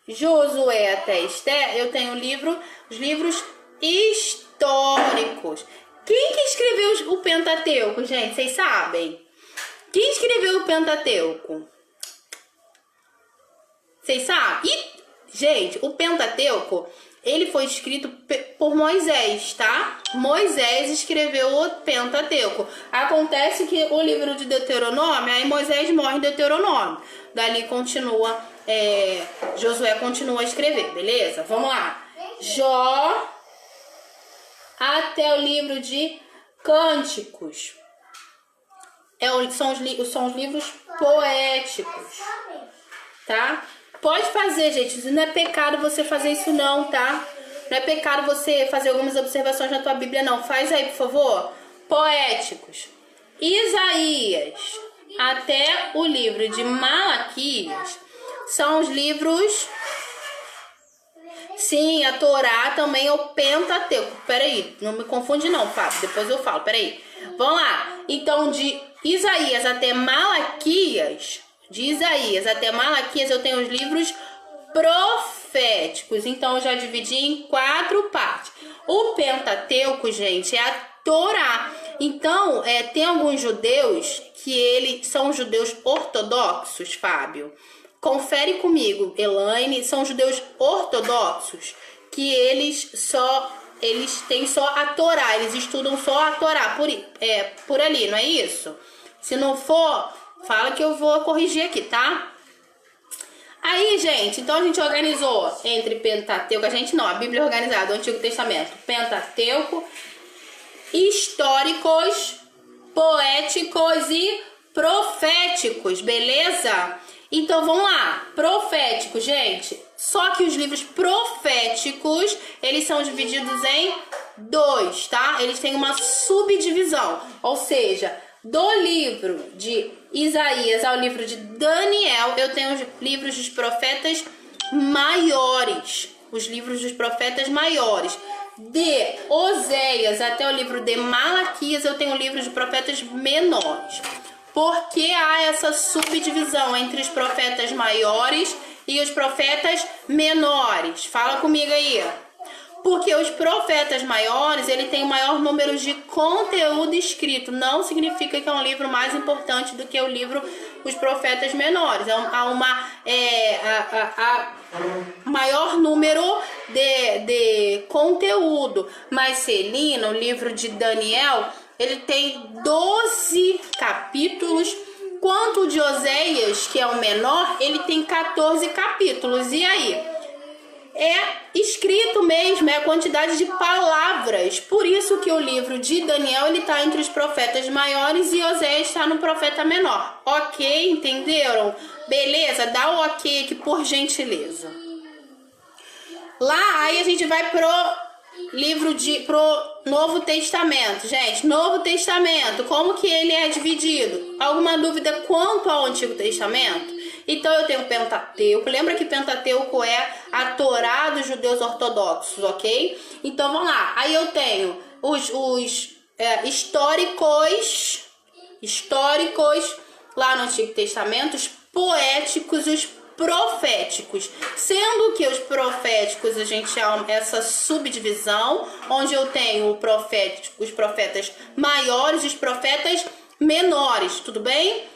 Josué até Esther, eu tenho os livros históricos. Quem que escreveu o Pentateuco, gente? Vocês sabem? Quem escreveu o Pentateuco? Vocês sabem? E, gente, o Pentateuco, ele foi escrito por Moisés, tá? Moisés escreveu o Pentateuco. Acontece que o livro de Deuteronômio, aí Moisés morre em Deuteronômio. Dali continua, Josué continua a escrever, beleza? Vamos lá. Jó até o livro de Cânticos. São os livros poéticos, tá? Pode fazer, gente. Não é pecado você fazer isso não, tá? Não é pecado você fazer algumas observações na tua Bíblia, não. Faz aí, por favor. Poéticos. Isaías até o livro de Malaquias são os livros... Sim, a Torá também é o Pentateuco. Peraí, não me confunde não, Fábio. Depois eu falo, peraí. Vamos lá. Então, de Isaías até Malaquias... De Isaías até Malaquias eu tenho os livros proféticos. Então eu já dividi em 4 partes. O Pentateuco, gente, é a Torá. Então, tem alguns judeus que eles são judeus ortodoxos, Fábio. Confere comigo, Elaine, são judeus ortodoxos que eles têm só a Torá, eles estudam só a Torá por ali, não é isso? Se não for, fala que eu vou corrigir aqui, tá? Aí, gente, então a gente organizou entre Pentateuco, a Bíblia organizada, o Antigo Testamento, Pentateuco, históricos, poéticos e proféticos, beleza? Então vamos lá, proféticos, gente. Só que os livros proféticos, eles são divididos em dois, tá? Eles têm uma subdivisão, ou seja, do livro de Isaías ao livro de Daniel, eu tenho os livros dos profetas maiores. Os livros dos profetas maiores. De Oséias até o livro de Malaquias, eu tenho livros de profetas menores. Por que há essa subdivisão entre os profetas maiores e os profetas menores? Fala comigo aí. Porque os profetas maiores, ele tem o maior número de conteúdo escrito. Não significa que é um livro mais importante do que o livro Os Profetas Menores. Há maior número de conteúdo. Mas Celina, o livro de Daniel, ele tem 12 capítulos. Quanto o de Oséias, que é o menor, ele tem 14 capítulos. E aí? É escrito mesmo, é a quantidade de palavras. Por isso que o livro de Daniel, ele está entre os profetas maiores e Oséias está no profeta menor. Ok? Entenderam? Beleza? Dá o ok aqui, por gentileza. Lá, aí a gente vai pro Novo Testamento. Gente, Novo Testamento, como que ele é dividido? Alguma dúvida quanto ao Antigo Testamento? Então eu tenho o Pentateuco. Lembra que Pentateuco é a Torá dos judeus ortodoxos, ok? Então vamos lá. Aí eu tenho os históricos lá no Antigo Testamento, os poéticos e os proféticos. Sendo que os proféticos a gente chama essa subdivisão, onde eu tenho os profetas maiores e os profetas menores, tudo bem?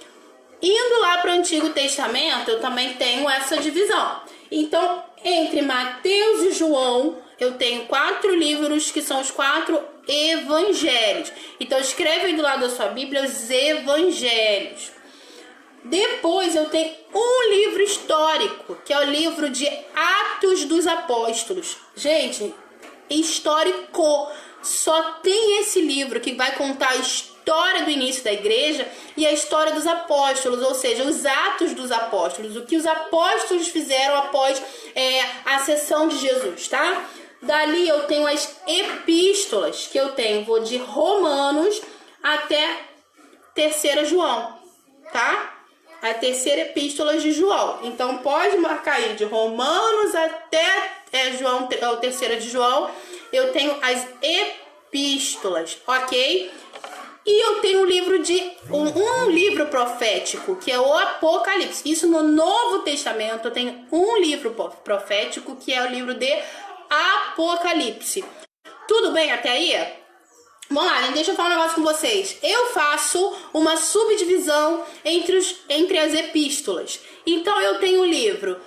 Indo lá para o Antigo Testamento, eu também tenho essa divisão. Então, entre Mateus e João, eu tenho 4 livros que são os 4 evangelhos. Então, escreve aí do lado da sua Bíblia os evangelhos. Depois, eu tenho um livro histórico, que é o livro de Atos dos Apóstolos. Gente, histórico. Só tem esse livro que vai contar a história do início da igreja e a história dos apóstolos, ou seja, os atos dos apóstolos, o que os apóstolos fizeram após a ascensão de Jesus, tá? Dali eu tenho as epístolas, que eu tenho, vou de Romanos até 3 João, tá? A 3ª epístola de João. Então pode marcar aí, de Romanos até João, a 3ª de João, eu tenho as epístolas, ok? E eu tenho um livro um livro profético, que é o Apocalipse. Isso no Novo Testamento, eu tenho um livro profético, que é o livro de Apocalipse. Tudo bem até aí? Vamos lá, gente, deixa eu falar um negócio com vocês. Eu faço uma subdivisão entre as epístolas. Então eu tenho o livro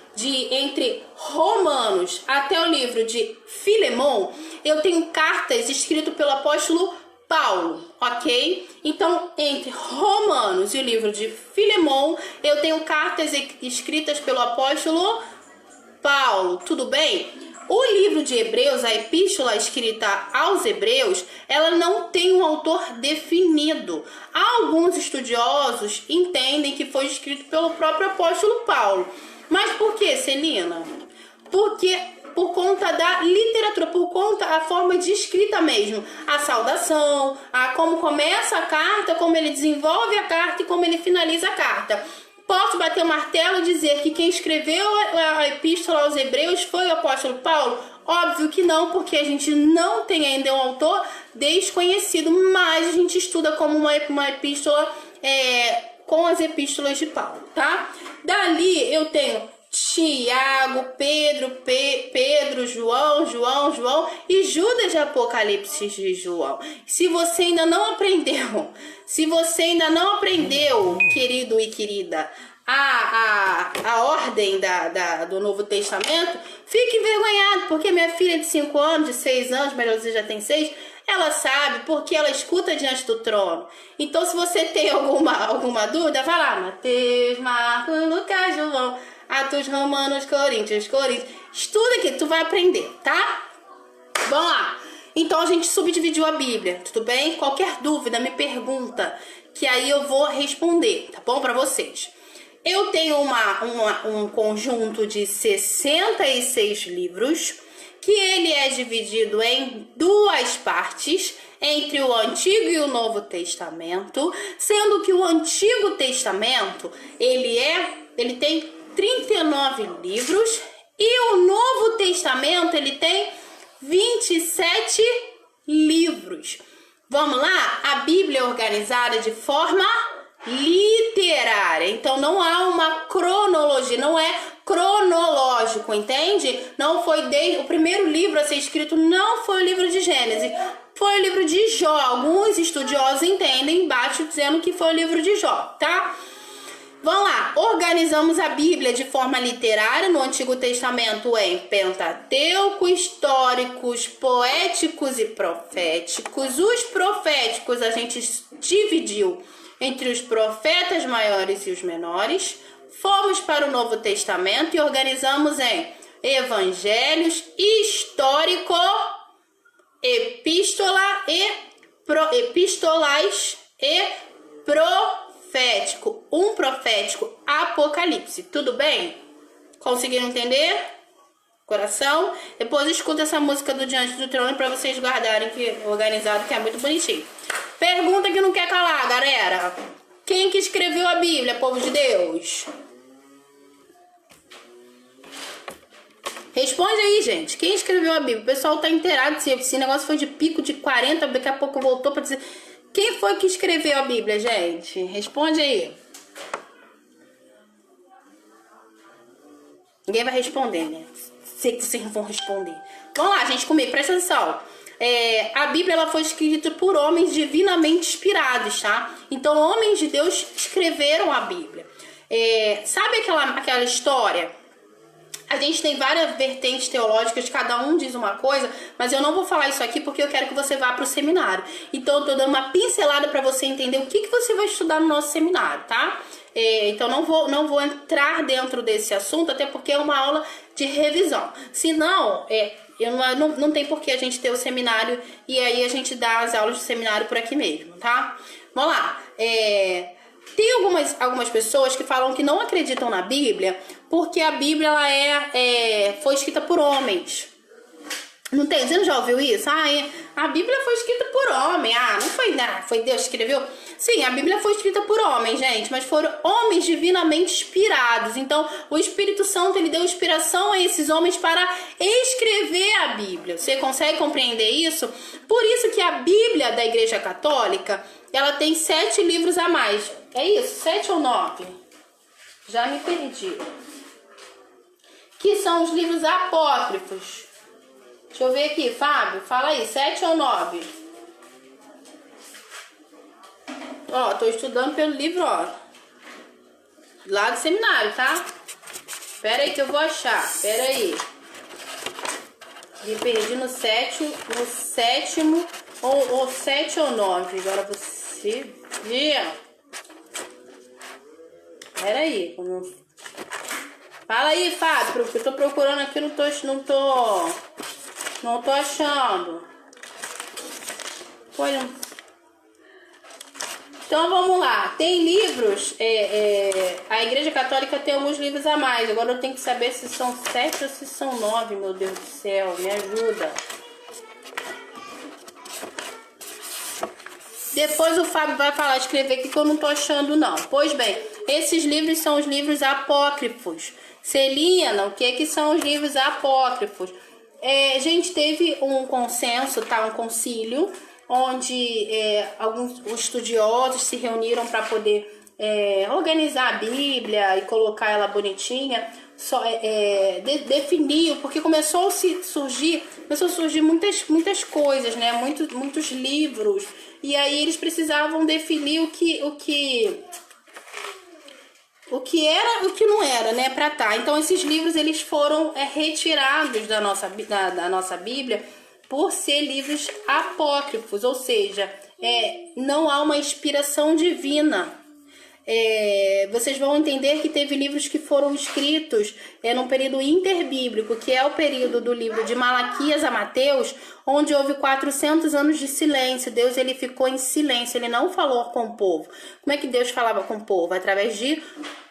entre Romanos até o livro de Filemon. Eu tenho cartas escritas pelo apóstolo Paulo, ok? Então, entre Romanos e o livro de Filemon, eu tenho cartas escritas pelo apóstolo Paulo, tudo bem? O livro de Hebreus, a epístola escrita aos Hebreus, ela não tem um autor definido. Alguns estudiosos entendem que foi escrito pelo próprio apóstolo Paulo. Mas por que, Celina? Porque por conta da literatura, por conta da forma de escrita mesmo. A saudação, como começa a carta, como ele desenvolve a carta e como ele finaliza a carta. Posso bater o martelo e dizer que quem escreveu a epístola aos Hebreus foi o apóstolo Paulo? Óbvio que não, porque a gente não tem ainda um autor desconhecido, mas a gente estuda como uma epístola com as epístolas de Paulo, tá? Dali eu tenho Tiago, Pedro, João e Judas de Apocalipse de João. Se você ainda não aprendeu, querido e querida, a ordem do Novo Testamento, fique envergonhado, porque minha filha de 5 anos, de 6 anos, melhor dizer, já tem 6, ela sabe, porque ela escuta diante do trono. Então, se você tem alguma dúvida, vai lá, Mateus, Marcos, Lucas, João, Atos, Romanos, Coríntios. Estuda aqui, tu vai aprender, tá? Vamos lá. Então, a gente subdividiu a Bíblia, tudo bem? Qualquer dúvida, me pergunta, que aí eu vou responder, tá bom? Pra vocês. Eu tenho um conjunto de 66 livros, que ele é dividido em 2 partes, entre o Antigo e o Novo Testamento, sendo que o Antigo Testamento, ele tem 39 livros, e o Novo Testamento, ele tem 27 livros. Vamos lá? A Bíblia é organizada de forma literária, então não há uma cronologia, não é cronológico, entende? Não foi o primeiro livro a ser escrito, não foi o livro de Gênesis, foi o livro de Jó. Alguns estudiosos entendem embaixo dizendo que foi o livro de Jó, tá? Vamos lá, organizamos a Bíblia de forma literária no Antigo Testamento em Pentateuco, históricos, poéticos e proféticos. Os proféticos a gente dividiu entre os profetas maiores e os menores. Fomos para o Novo Testamento e organizamos em evangelhos, histórico, epistolais e profético. Um profético, Apocalipse. Tudo bem? Conseguiram entender? Coração? Depois escuta essa música do Diante do Trono para vocês guardarem, que é organizado, que é muito bonitinho. Pergunta que não quer calar, galera. Quem que escreveu a Bíblia, povo de Deus? Responde aí, gente. Quem escreveu a Bíblia? O pessoal tá inteirado se esse negócio foi de pico de 40, daqui a pouco voltou para dizer. Quem foi que escreveu a Bíblia, gente? Responde aí. Ninguém vai responder, né? Sei que vocês não vão responder. Vamos lá, gente, comigo, presta atenção. A Bíblia ela foi escrita por homens divinamente inspirados, tá? Então, homens de Deus escreveram a Bíblia. Sabe aquela história? A gente tem várias vertentes teológicas, cada um diz uma coisa, mas eu não vou falar isso aqui porque eu quero que você vá para o seminário. Então, eu tô dando uma pincelada para você entender o que você vai estudar no nosso seminário, tá? Então, não vou entrar dentro desse assunto, até porque é uma aula de revisão. Senão, não tem por que a gente ter o seminário e aí a gente dá as aulas de seminário por aqui mesmo, tá? Vamos lá. Tem algumas pessoas que falam que não acreditam na Bíblia porque a Bíblia ela foi escrita por homens. Não tem? Você não já ouviu isso? A Bíblia foi escrita por homem. Não foi nada. Foi Deus que escreveu? Sim, a Bíblia foi escrita por homens, gente. Mas foram homens divinamente inspirados. Então, o Espírito Santo, ele deu inspiração a esses homens para escrever a Bíblia. Você consegue compreender isso? Por isso que a Bíblia da Igreja Católica, ela tem 7 livros a mais. É isso? 7 ou 9? Já me perdi. Que são os livros apócrifos. Deixa eu ver aqui, Fábio. Fala aí, 7 ou 9? Ó, tô estudando pelo livro, ó. Lá do seminário, tá? Espera aí que eu vou achar. Espera aí. Me perdi no sétimo ou 7 ou 9. Agora você vê. Espera aí. Fala aí, Fábio, porque eu tô procurando aqui, não tô achando. Foi um... Então vamos lá. Tem livros, a Igreja Católica tem alguns livros a mais. Agora eu tenho que saber se são 7 ou se são 9, meu Deus do céu. Me ajuda. Depois o Fábio vai falar, escrever aqui que eu não tô achando não. Pois bem, esses livros são os livros apócrifos. Celina, o que são os livros apócrifos? A gente teve um consenso, tá? Um concílio, onde alguns estudiosos se reuniram para poder organizar a Bíblia e colocar ela bonitinha, definiu, porque começou a surgir muitas coisas, né? Muitos livros. E aí eles precisavam definir o que era e o que não era, né? Pra tá. Então esses livros eles foram retirados da nossa Bíblia por ser livros apócrifos, ou seja, não há uma inspiração divina. Vocês vão entender que teve livros que foram escritos num período interbíblico, que é o período do livro de Malaquias a Mateus, onde houve 400 anos de silêncio. Deus ele ficou em silêncio, ele não falou com o povo. Como é que Deus falava com o povo? Através de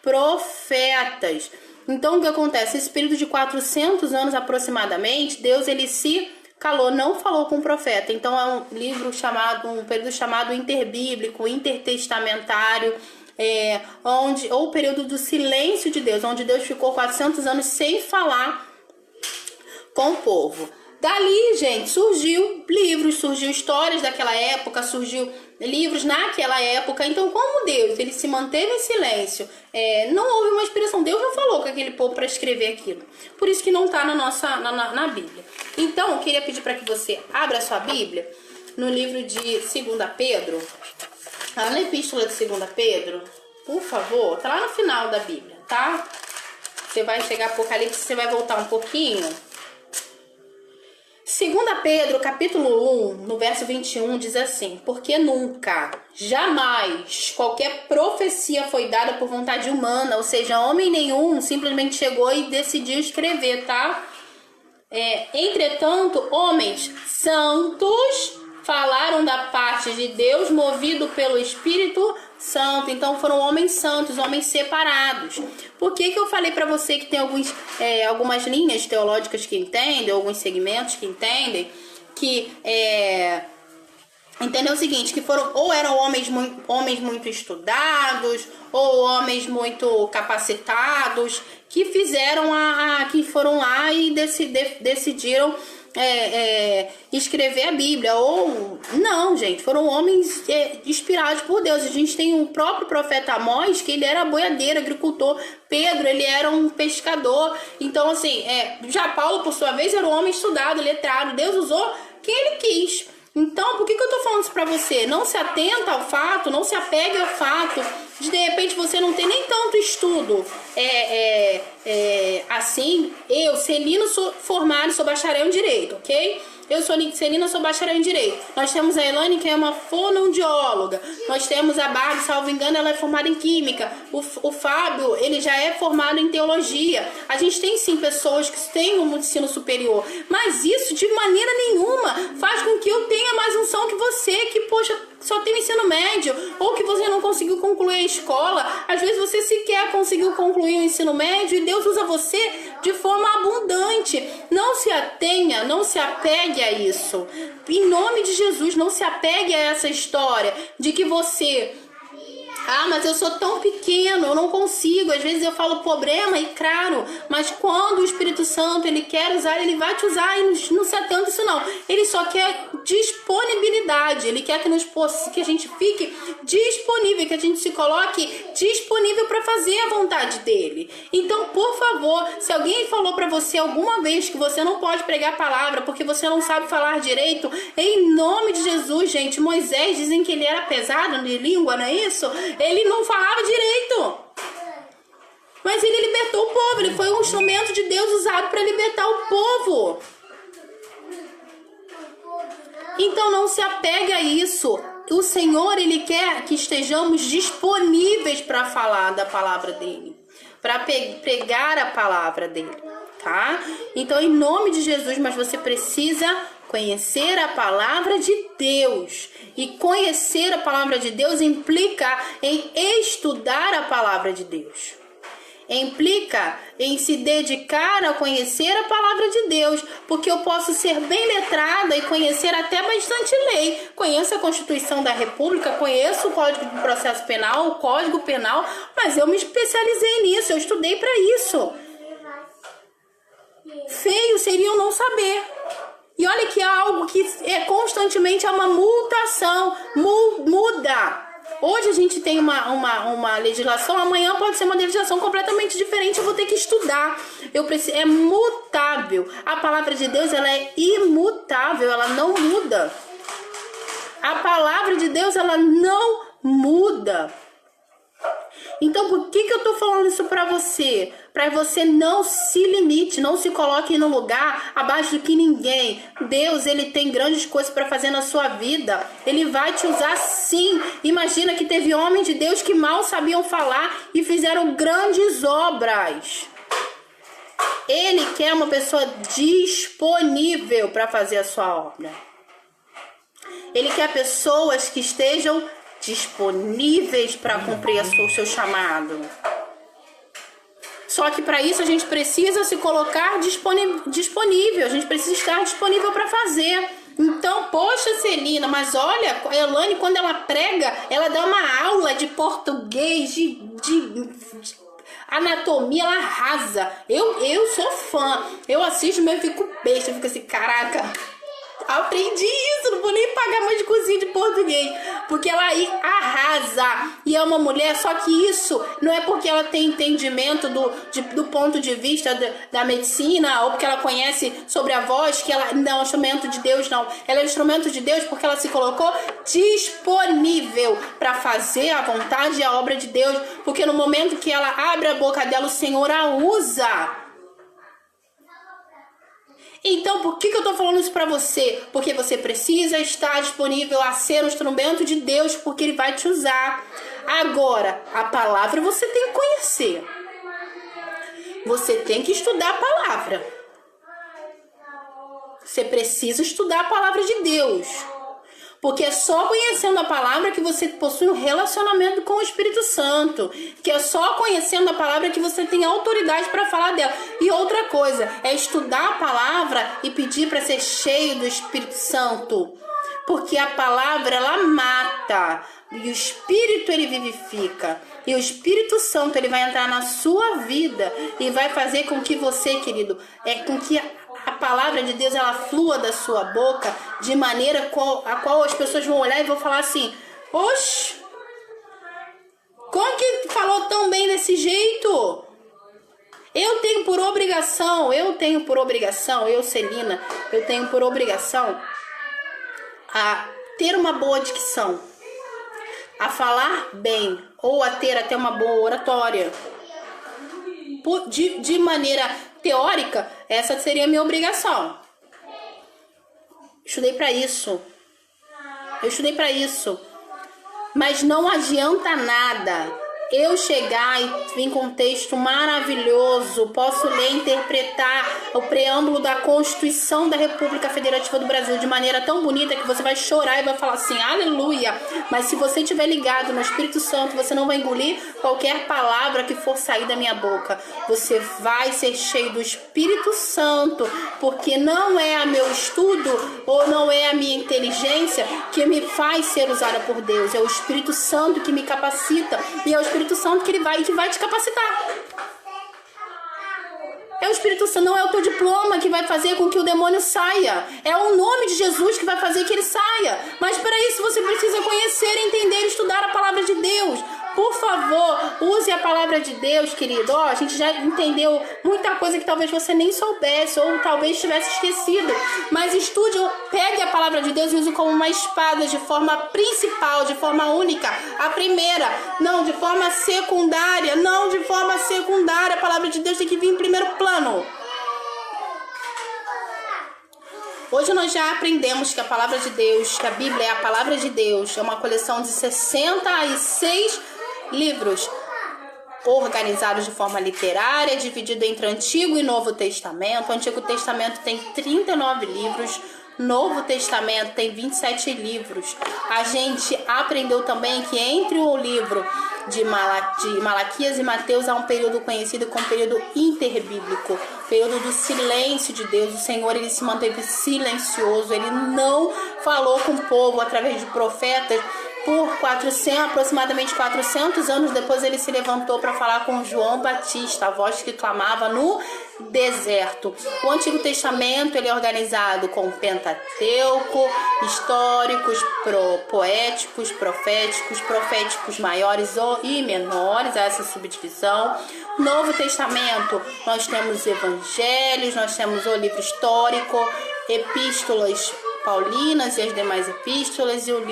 profetas. Então o que acontece? Esse período de 400 anos aproximadamente, Deus ele se calou, não falou com o profeta. Então é um período chamado interbíblico, intertestamentário, ou o período do silêncio de Deus, onde Deus ficou 400 anos sem falar com o povo. Dali, gente, surgiu livros, surgiu histórias daquela época, surgiu livros naquela época. Então, como Deus ele se manteve em silêncio, não houve uma inspiração. Deus não falou com aquele povo para escrever aquilo. Por isso que não está na Bíblia. Então, eu queria pedir para que você abra a sua Bíblia no livro de 2 Pedro. Na epístola de 2 Pedro, por favor, tá lá no final da Bíblia, tá? Você vai chegar a Apocalipse, você vai voltar um pouquinho. 2 Pedro, capítulo 1, no verso 21, diz assim: porque nunca, jamais, qualquer profecia foi dada por vontade humana, ou seja, homem nenhum simplesmente chegou e decidiu escrever, tá? Entretanto, homens santos falaram da parte de Deus, movido pelo Espírito Santo. Então foram homens santos, homens separados. Por que eu falei para você que tem algumas linhas teológicas que entendem, alguns segmentos que entendem, que entendeu o seguinte, que eram homens muito estudados, ou homens muito capacitados, que fizeram que foram lá e decidiram escrever a Bíblia. Ou não, gente, foram homens inspirados por Deus. A gente tem o próprio profeta Amós, que ele era boiadeiro, agricultor. Pedro, ele era um pescador. Então, assim, já Paulo, por sua vez, era um homem estudado, letrado. Deus usou quem ele quis. Então, por que eu tô falando isso pra você? Não se atenta ao fato, não se apegue ao fato de repente você não ter nem tanto estudo assim. Eu, Celina, sou formada, sou bacharel em Direito, ok? Eu sou Celina, sou bacharel em Direito. Nós temos a Elane, que é uma fonoaudióloga. Nós temos a Barbie, salvo engano, ela é formada em Química. O Fábio, ele já é formado em Teologia. A gente tem, sim, pessoas que têm um ensino superior. Mas isso, de maneira nenhuma, faz com que eu tenha mais unção que você, que, poxa, só tem o ensino médio, ou que você não conseguiu concluir a escola. Às vezes você sequer conseguiu concluir o ensino médio e Deus usa você de forma abundante. Não se atenha, não se apegue a isso. Em nome de Jesus, não se apegue a essa história de que você... mas eu sou tão pequeno, eu não consigo. Às vezes eu falo problema e claro, mas quando o Espírito Santo ele quer usar, ele vai te usar, e não se atenta isso não. Ele só quer disponibilidade, ele quer que a gente fique disponível, que a gente se coloque disponível para fazer a vontade dele. Então, por favor, se alguém falou para você alguma vez que você não pode pregar a palavra porque você não sabe falar direito, em nome de Jesus, gente, Moisés, dizem que ele era pesado de língua, não é isso? Ele não falava direito, mas ele libertou o povo. Ele foi um instrumento de Deus usado para libertar o povo. Então não se apegue a isso. O Senhor, ele quer que estejamos disponíveis para falar da palavra dele, para pregar a palavra dele, tá? Então, em nome de Jesus, mas você precisa conhecer a palavra de Deus. E conhecer a palavra de Deus implica em estudar a palavra de Deus. Implica em se dedicar a conhecer a palavra de Deus. Porque eu posso ser bem letrada e conhecer até bastante lei. Conheço a Constituição da República, conheço o Código de Processo Penal, o Código Penal, mas eu me especializei nisso, eu estudei para isso. Feio seria eu não saber. E olha que é algo que constantemente é uma mutação, muda. Hoje a gente tem uma legislação, amanhã pode ser uma legislação completamente diferente, eu vou ter que estudar. É mutável. A palavra de Deus, ela é imutável, ela não muda. A palavra de Deus, ela não muda. Então, por que eu tô falando isso pra você? Pra você não se limite, não se coloque no lugar abaixo do que ninguém. Deus, ele tem grandes coisas pra fazer na sua vida. Ele vai te usar sim. Imagina que teve homens de Deus que mal sabiam falar e fizeram grandes obras. Ele quer uma pessoa disponível para fazer a sua obra. Ele quer pessoas que estejam disponíveis para cumprir o seu chamado. Só que para isso a gente precisa se colocar disponível. A gente precisa estar disponível para fazer. Então, poxa, Celina, mas olha, a Elaine, quando ela prega, ela dá uma aula de português, de anatomia, ela arrasa. Eu sou fã. Eu assisto, mas eu fico besta, eu fico assim, caraca, aprendi isso, não vou nem pagar mais de cozinha de português, porque ela aí arrasa, e é uma mulher, só que isso não é porque ela tem entendimento do ponto de vista da medicina, ou porque ela conhece sobre a voz, que ela não é um instrumento de Deus, não. Ela é um instrumento de Deus porque ela se colocou disponível para fazer a vontade e a obra de Deus, porque no momento que ela abre a boca dela, o Senhor a usa. Então, por que eu tô falando isso pra você? Porque você precisa estar disponível a ser um instrumento de Deus, porque Ele vai te usar. Agora, a palavra você tem que conhecer. Você tem que estudar a palavra. Você precisa estudar a palavra de Deus. Porque é só conhecendo a palavra que você possui um relacionamento com o Espírito Santo. Que é só conhecendo a palavra que você tem autoridade para falar dela. E outra coisa, é estudar a palavra e pedir para ser cheio do Espírito Santo. Porque a palavra, ela mata. E o Espírito, ele vivifica. E o Espírito Santo, ele vai entrar na sua vida e vai fazer com que você, querido, com que a palavra de Deus, ela flua da sua boca de maneira a qual as pessoas vão olhar e vão falar assim: oxe, como que falou tão bem desse jeito? Eu tenho por obrigação, eu, Celina, eu tenho por obrigação a ter uma boa dicção, a falar bem, ou a ter até uma boa oratória. De maneira teórica, essa seria a minha obrigação. Estudei para isso. Mas não adianta nada eu chegar e vir com um texto maravilhoso, posso ler e interpretar o preâmbulo da Constituição da República Federativa do Brasil de maneira tão bonita que você vai chorar e vai falar assim, aleluia. Mas se você estiver ligado no Espírito Santo, você não vai engolir qualquer palavra que for sair da minha boca. Você vai ser cheio do Espírito Santo, porque não é a meu estudo ou não é a minha inteligência que me faz ser usada por Deus. É o Espírito Santo que me capacita, e é o Espírito Santo que vai te capacitar. É o Espírito Santo, não é o teu diploma que vai fazer com que o demônio saia. É o nome de Jesus que vai fazer que ele saia. Mas para isso você precisa conhecer, entender e estudar a palavra de Deus. Por favor, use a palavra de Deus, querido. A gente já entendeu muita coisa que talvez você nem soubesse ou talvez tivesse esquecido. Mas estude, pegue a palavra de Deus e use como uma espada de forma principal, de forma única. A primeira, não de forma secundária. A palavra de Deus tem que vir em primeiro plano. Hoje nós já aprendemos que a palavra de Deus, que a Bíblia é a palavra de Deus, é uma coleção de 66 livros organizados de forma literária, dividido entre Antigo e Novo Testamento. O Antigo Testamento tem 39 livros, Novo Testamento tem 27 livros. A gente aprendeu também que entre o livro de Malaquias e Mateus há um período conhecido como período interbíblico, período do silêncio de Deus. O Senhor, ele se manteve silencioso, ele não falou com o povo através de profetas por aproximadamente 400 anos depois, ele se levantou para falar com João Batista, a voz que clamava no deserto. O Antigo Testamento ele é organizado com Pentateuco, históricos, poéticos, proféticos maiores e menores, essa subdivisão. Novo Testamento, nós temos evangelhos, nós temos o livro histórico, epístolas paulinas e as demais epístolas, e o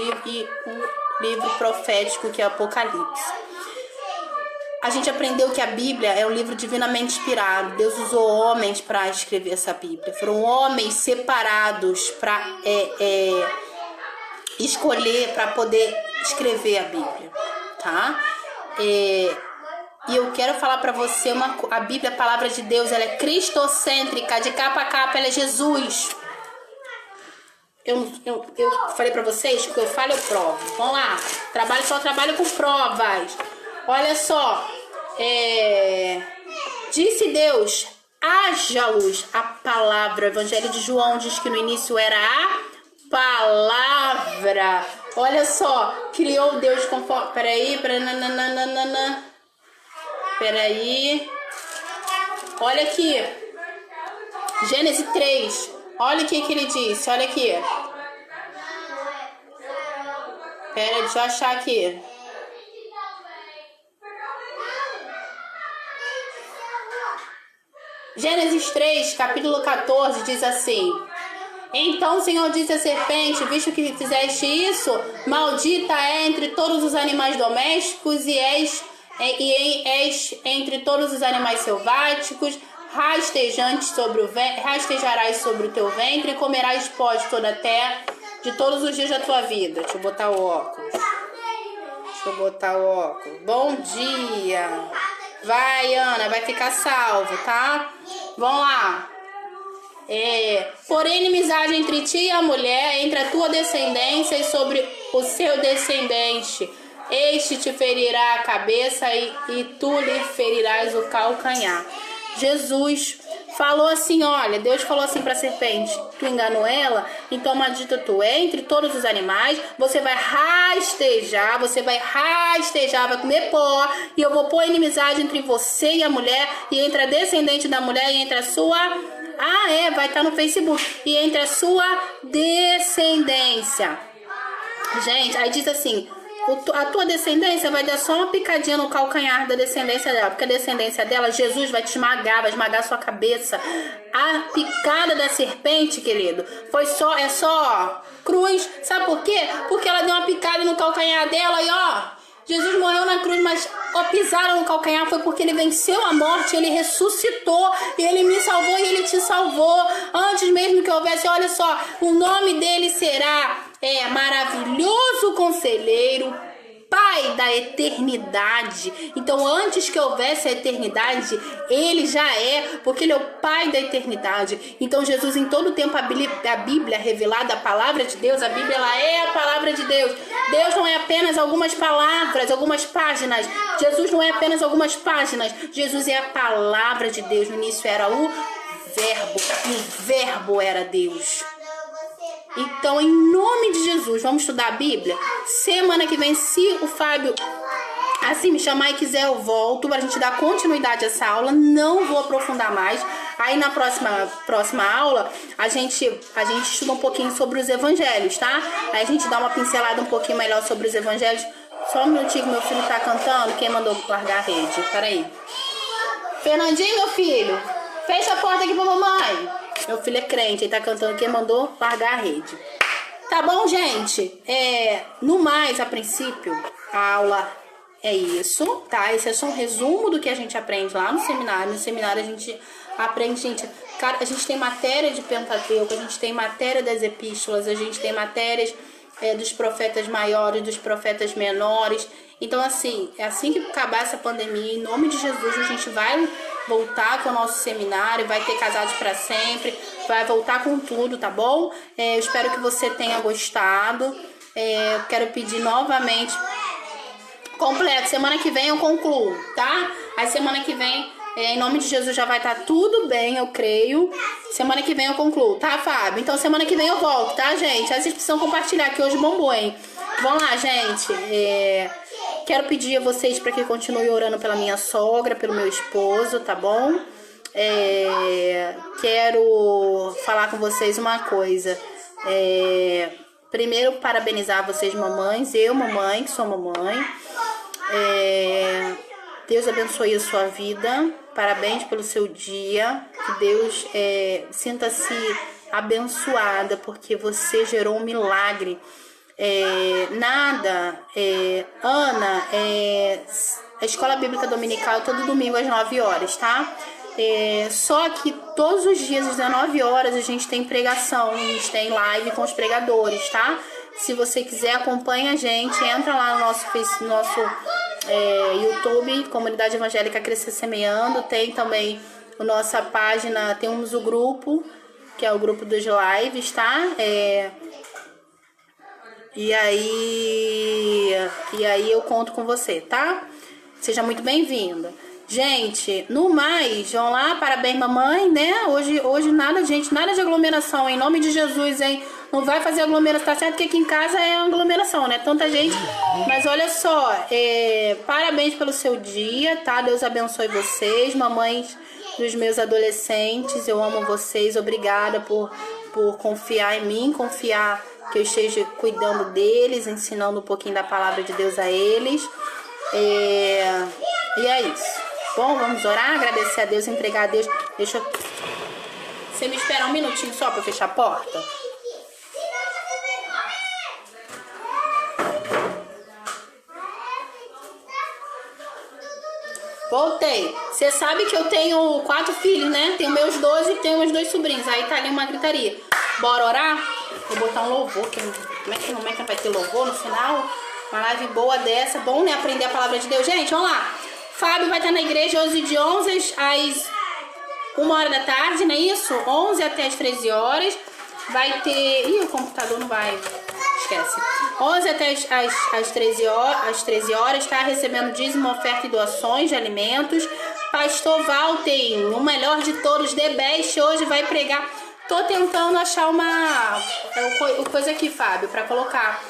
livro profético, que é Apocalipse. A gente aprendeu que a Bíblia é um livro divinamente inspirado. Deus usou homens para escrever essa Bíblia. Foram homens separados para escolher, para poder escrever a Bíblia, tá? E eu quero falar para você, a Bíblia, a palavra de Deus, ela é cristocêntrica, de capa a capa, ela é Jesus. Eu falei para vocês que o que eu falo eu provo. Vamos lá, só trabalho com provas. Olha só, disse Deus, haja luz. A palavra, o Evangelho de João diz que no início era a palavra. Olha só, criou Deus conforme... Peraí. Olha aqui. Gênesis 3. Olha o que ele disse. Olha aqui. Pera, deixa eu achar aqui. Gênesis 3, capítulo 14, diz assim: então o Senhor disse à serpente, visto que fizeste isso, maldita é entre todos os animais domésticos e és entre todos os animais selváticos, rastejarás sobre o teu ventre e comerás pó de toda a terra de todos os dias da tua vida. Deixa eu botar o óculos. Bom dia. Vai, Ana, vai ficar salvo, tá? Vamos lá. Porém, inimizade entre ti e a mulher, entre a tua descendência e sobre o seu descendente. Este te ferirá a cabeça e tu lhe ferirás o calcanhar. Jesus falou assim, olha, Deus falou assim para a serpente, tu enganou ela, então maldita tu é entre todos os animais, você vai rastejar, vai comer pó, e eu vou pôr inimizade entre você e a mulher, e entre a descendente da mulher, e entre a sua... vai estar no Facebook. E entre a sua descendência. Gente, aí diz assim... A tua descendência vai dar só uma picadinha no calcanhar da descendência dela, porque a descendência dela, Jesus vai te esmagar, vai esmagar a sua cabeça. A picada da serpente, querido, é só cruz. Sabe por quê? Porque ela deu uma picada no calcanhar dela e Jesus morreu na cruz, mas pisaram no calcanhar foi porque ele venceu a morte, ele ressuscitou, e ele me salvou e ele te salvou. Antes mesmo que houvesse, olha só, o nome dele será maravilhoso conselheiro, Pai da eternidade. Então, antes que houvesse a eternidade, ele já é, porque ele é o Pai da eternidade. Então, Jesus, em todo o tempo, a Bíblia revelada, a palavra de Deus, a Bíblia, ela é a palavra de Deus. Deus não é apenas algumas palavras, algumas páginas. Jesus não é apenas algumas páginas. Jesus é a palavra de Deus. No início era o Verbo, e o Verbo era Deus. Então, em nome de Jesus, vamos estudar a Bíblia? Semana que vem, se o Fábio assim me chamar e quiser, eu volto para a gente dar continuidade a essa aula. Não vou aprofundar mais. Aí na próxima aula, a gente estuda um pouquinho sobre os evangelhos, tá? Aí a gente dá uma pincelada um pouquinho melhor sobre os evangelhos. Só um minutinho que meu filho tá cantando. Quem mandou largar a rede? Peraí. Fernandinho, meu filho, fecha a porta aqui pra mamãe. Meu filho é crente, ele tá cantando, quem mandou largar a rede. Tá bom, gente? No mais, a princípio, a aula é isso, tá? Esse é só um resumo do que a gente aprende lá no seminário. No seminário a gente aprende, gente, cara, a gente tem matéria de Pentateuco, a gente tem matéria das epístolas, a gente tem matérias dos profetas maiores, dos profetas menores. Então, assim que acabar essa pandemia, em nome de Jesus, a gente vai voltar com o nosso seminário, vai ter Casados para Sempre, vai voltar com tudo, tá bom? Eu espero que você tenha gostado. Eu quero pedir novamente, completo, semana que vem eu concluo, tá? Aí semana que vem, em nome de Jesus, já vai estar tudo bem, eu creio. Semana que vem eu concluo, tá, Fábio? Então semana que vem eu volto, tá, gente? Aí vocês precisam compartilhar, que hoje bombou, hein? Vamos lá, gente. Quero pedir a vocês para que continuem orando pela minha sogra, pelo meu esposo, tá bom? Quero falar com vocês uma coisa. Primeiro, parabenizar vocês, mamães. Eu, mamãe, que sou mamãe. Deus abençoe a sua vida. Parabéns pelo seu dia. Que Deus sinta-se abençoada, porque você gerou um milagre. Ana, a escola bíblica dominical todo domingo às 9 horas, tá? Só que todos os dias às 19 horas a gente tem pregação, a gente tem live com os pregadores, tá? Se você quiser, acompanha a gente, entra lá no nosso YouTube, Comunidade Evangélica Crescer Semeando. Tem também a nossa página, temos o grupo, que é o grupo dos lives, tá? E aí eu conto com você, tá? Seja muito bem-vinda. Gente, no mais, vão lá, parabéns, mamãe, né? Hoje nada, gente, nada de aglomeração, em nome de Jesus, hein? Não vai fazer aglomeração, tá certo? Porque aqui em casa é aglomeração, né? Tanta gente. Mas olha só, parabéns pelo seu dia, tá? Deus abençoe vocês, mamães dos meus adolescentes. Eu amo vocês, obrigada por confiar em mim, confiar que eu esteja cuidando deles, ensinando um pouquinho da palavra de Deus a eles. E é isso. Bom, vamos orar, agradecer a Deus, entregar a Deus. Você me espera um minutinho só pra eu fechar a porta? Voltei. Você sabe que eu tenho 4 filhos, né? Tenho meus 12 e tenho meus 2 sobrinhos. Aí tá ali uma gritaria. Bora orar? Vou botar um louvor. Como é que não vai ter louvor no final? Uma live boa dessa. Bom, né? Aprender a palavra de Deus. Gente, vamos lá. Fábio vai estar na igreja hoje de 11 às 1 hora da tarde, não é isso? 11 até as 13 horas. Vai ter... Ih, o computador não vai... Esquece. 11 até as 13 horas, tá? Recebendo dízimo, oferta e doações de alimentos. Pastor Walter, o melhor de todos, The Best, hoje vai pregar. Tô tentando achar uma coisa aqui, Fábio, pra colocar.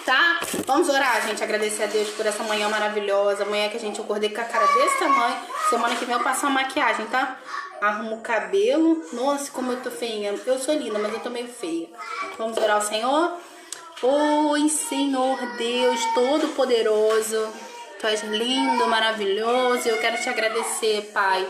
Tá? Vamos orar, gente, agradecer a Deus por essa manhã maravilhosa, amanhã que a gente acordei com a cara desse tamanho. Semana que vem eu passo uma maquiagem, tá? Arrumo o cabelo. Nossa, como eu tô feinha. Eu sou linda, mas eu tô meio feia. Vamos orar ao Senhor? Oi, Senhor Deus Todo-Poderoso, Tu és lindo, maravilhoso. Eu quero te agradecer, Pai,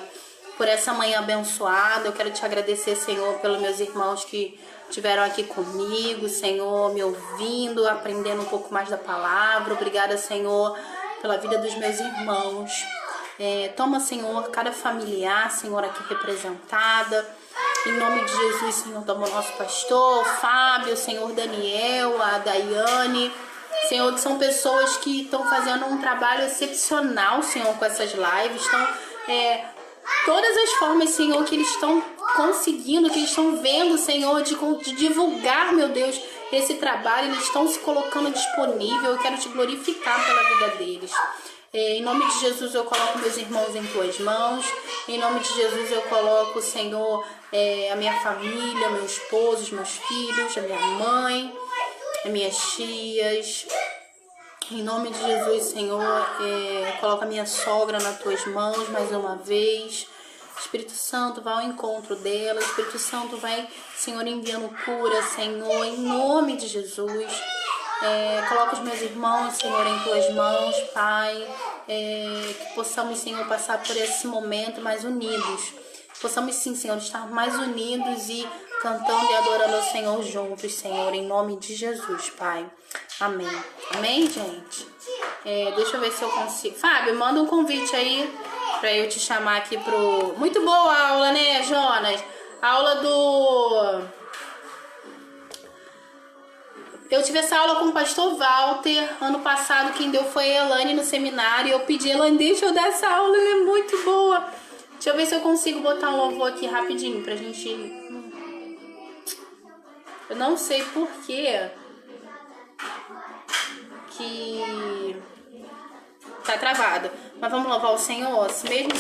por essa manhã abençoada. Eu quero te agradecer, Senhor, pelos meus irmãos que estiveram aqui comigo, Senhor, me ouvindo, aprendendo um pouco mais da palavra. Obrigada, Senhor, pela vida dos meus irmãos. Toma, Senhor, cada familiar, Senhor, aqui representada. Em nome de Jesus, Senhor, toma o nosso pastor, o Fábio, o Senhor Daniel, a Daiane. Senhor, são pessoas que estão fazendo um trabalho excepcional, Senhor, com essas lives. Então, todas as formas, Senhor, que eles estão conseguindo, que eles estão vendo, Senhor, de divulgar, meu Deus, esse trabalho, eles estão se colocando disponível. Eu quero te glorificar pela vida deles. Em nome de Jesus eu coloco meus irmãos em tuas mãos. Em nome de Jesus eu coloco, Senhor, a minha família, meu esposo, os meus filhos, a minha mãe, as minhas tias. Em nome de Jesus, Senhor, eu coloco a minha sogra nas tuas mãos mais uma vez. Espírito Santo, vai ao encontro dela. Espírito Santo, vai, Senhor, enviando cura, Senhor, em nome de Jesus. Coloca os meus irmãos, Senhor, em tuas mãos, Pai. Que possamos, Senhor, passar por esse momento mais unidos. Possamos, sim, Senhor, estar mais unidos e cantando e adorando ao Senhor juntos, Senhor, em nome de Jesus, Pai. Amém. Amém, gente? Deixa eu ver se eu consigo. Fábio, manda um convite aí pra eu te chamar aqui pro... Muito boa a aula, né, Jonas? A aula do... Eu tive essa aula com o pastor Walter. Ano passado quem deu foi a Elane no seminário. Eu pedi, Elane, deixa eu dar essa aula, ela é muito boa. Deixa eu ver se eu consigo botar um louvor aqui rapidinho pra gente... Eu não sei por que tá travado. Mas vamos louvar o Senhor, mesmo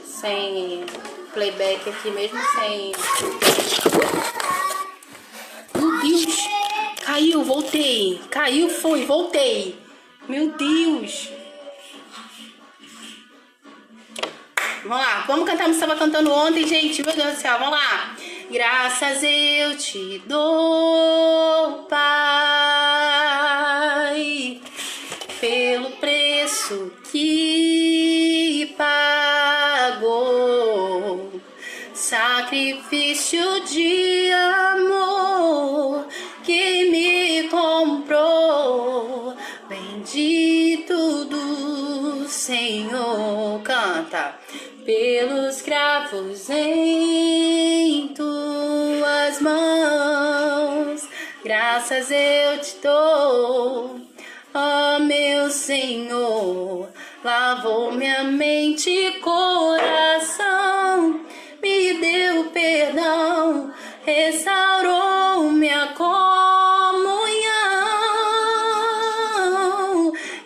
sem playback aqui, mesmo sem... Meu Deus! Caiu, voltei. Caiu, foi, voltei. Meu Deus. Vamos lá, vamos cantar, você estava cantando ontem, gente. Meu Deus do céu, vamos lá. Graças eu te dou, Pai, pelo preço que pagou, sacrifício de amor que me comprou. Bendito do Senhor, canta. Pelos cravos em tuas mãos, graças eu te dou, ó meu Senhor. Lavou minha mente e coração, me deu perdão, restaurou minha comunhão.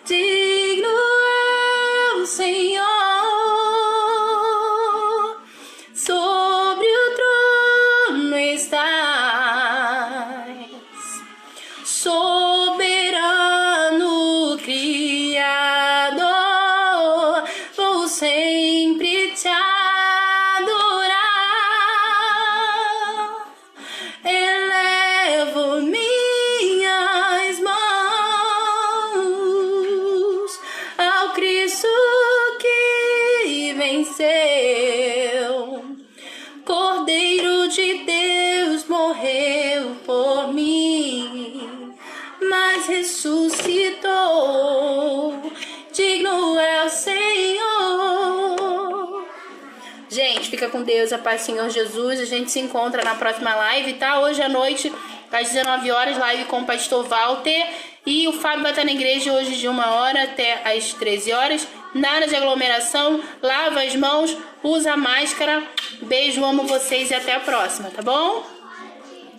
Digno é o Senhor, sobre o trono estás, soberano Criador, vou sempre te adorar. Elevo minhas mãos ao Cristo que venceu. Cordeiro de Deus morreu por mim, mas ressuscitou. Digno é o Senhor. Gente, fica com Deus, a paz do Senhor Jesus. A gente se encontra na próxima live, tá? Hoje à noite, às 19 horas, live com o pastor Walter. E o Fábio vai estar na igreja hoje de 1 hora até às 13 horas. Nada de aglomeração, lava as mãos, usa máscara. Beijo, amo vocês e até a próxima, tá bom?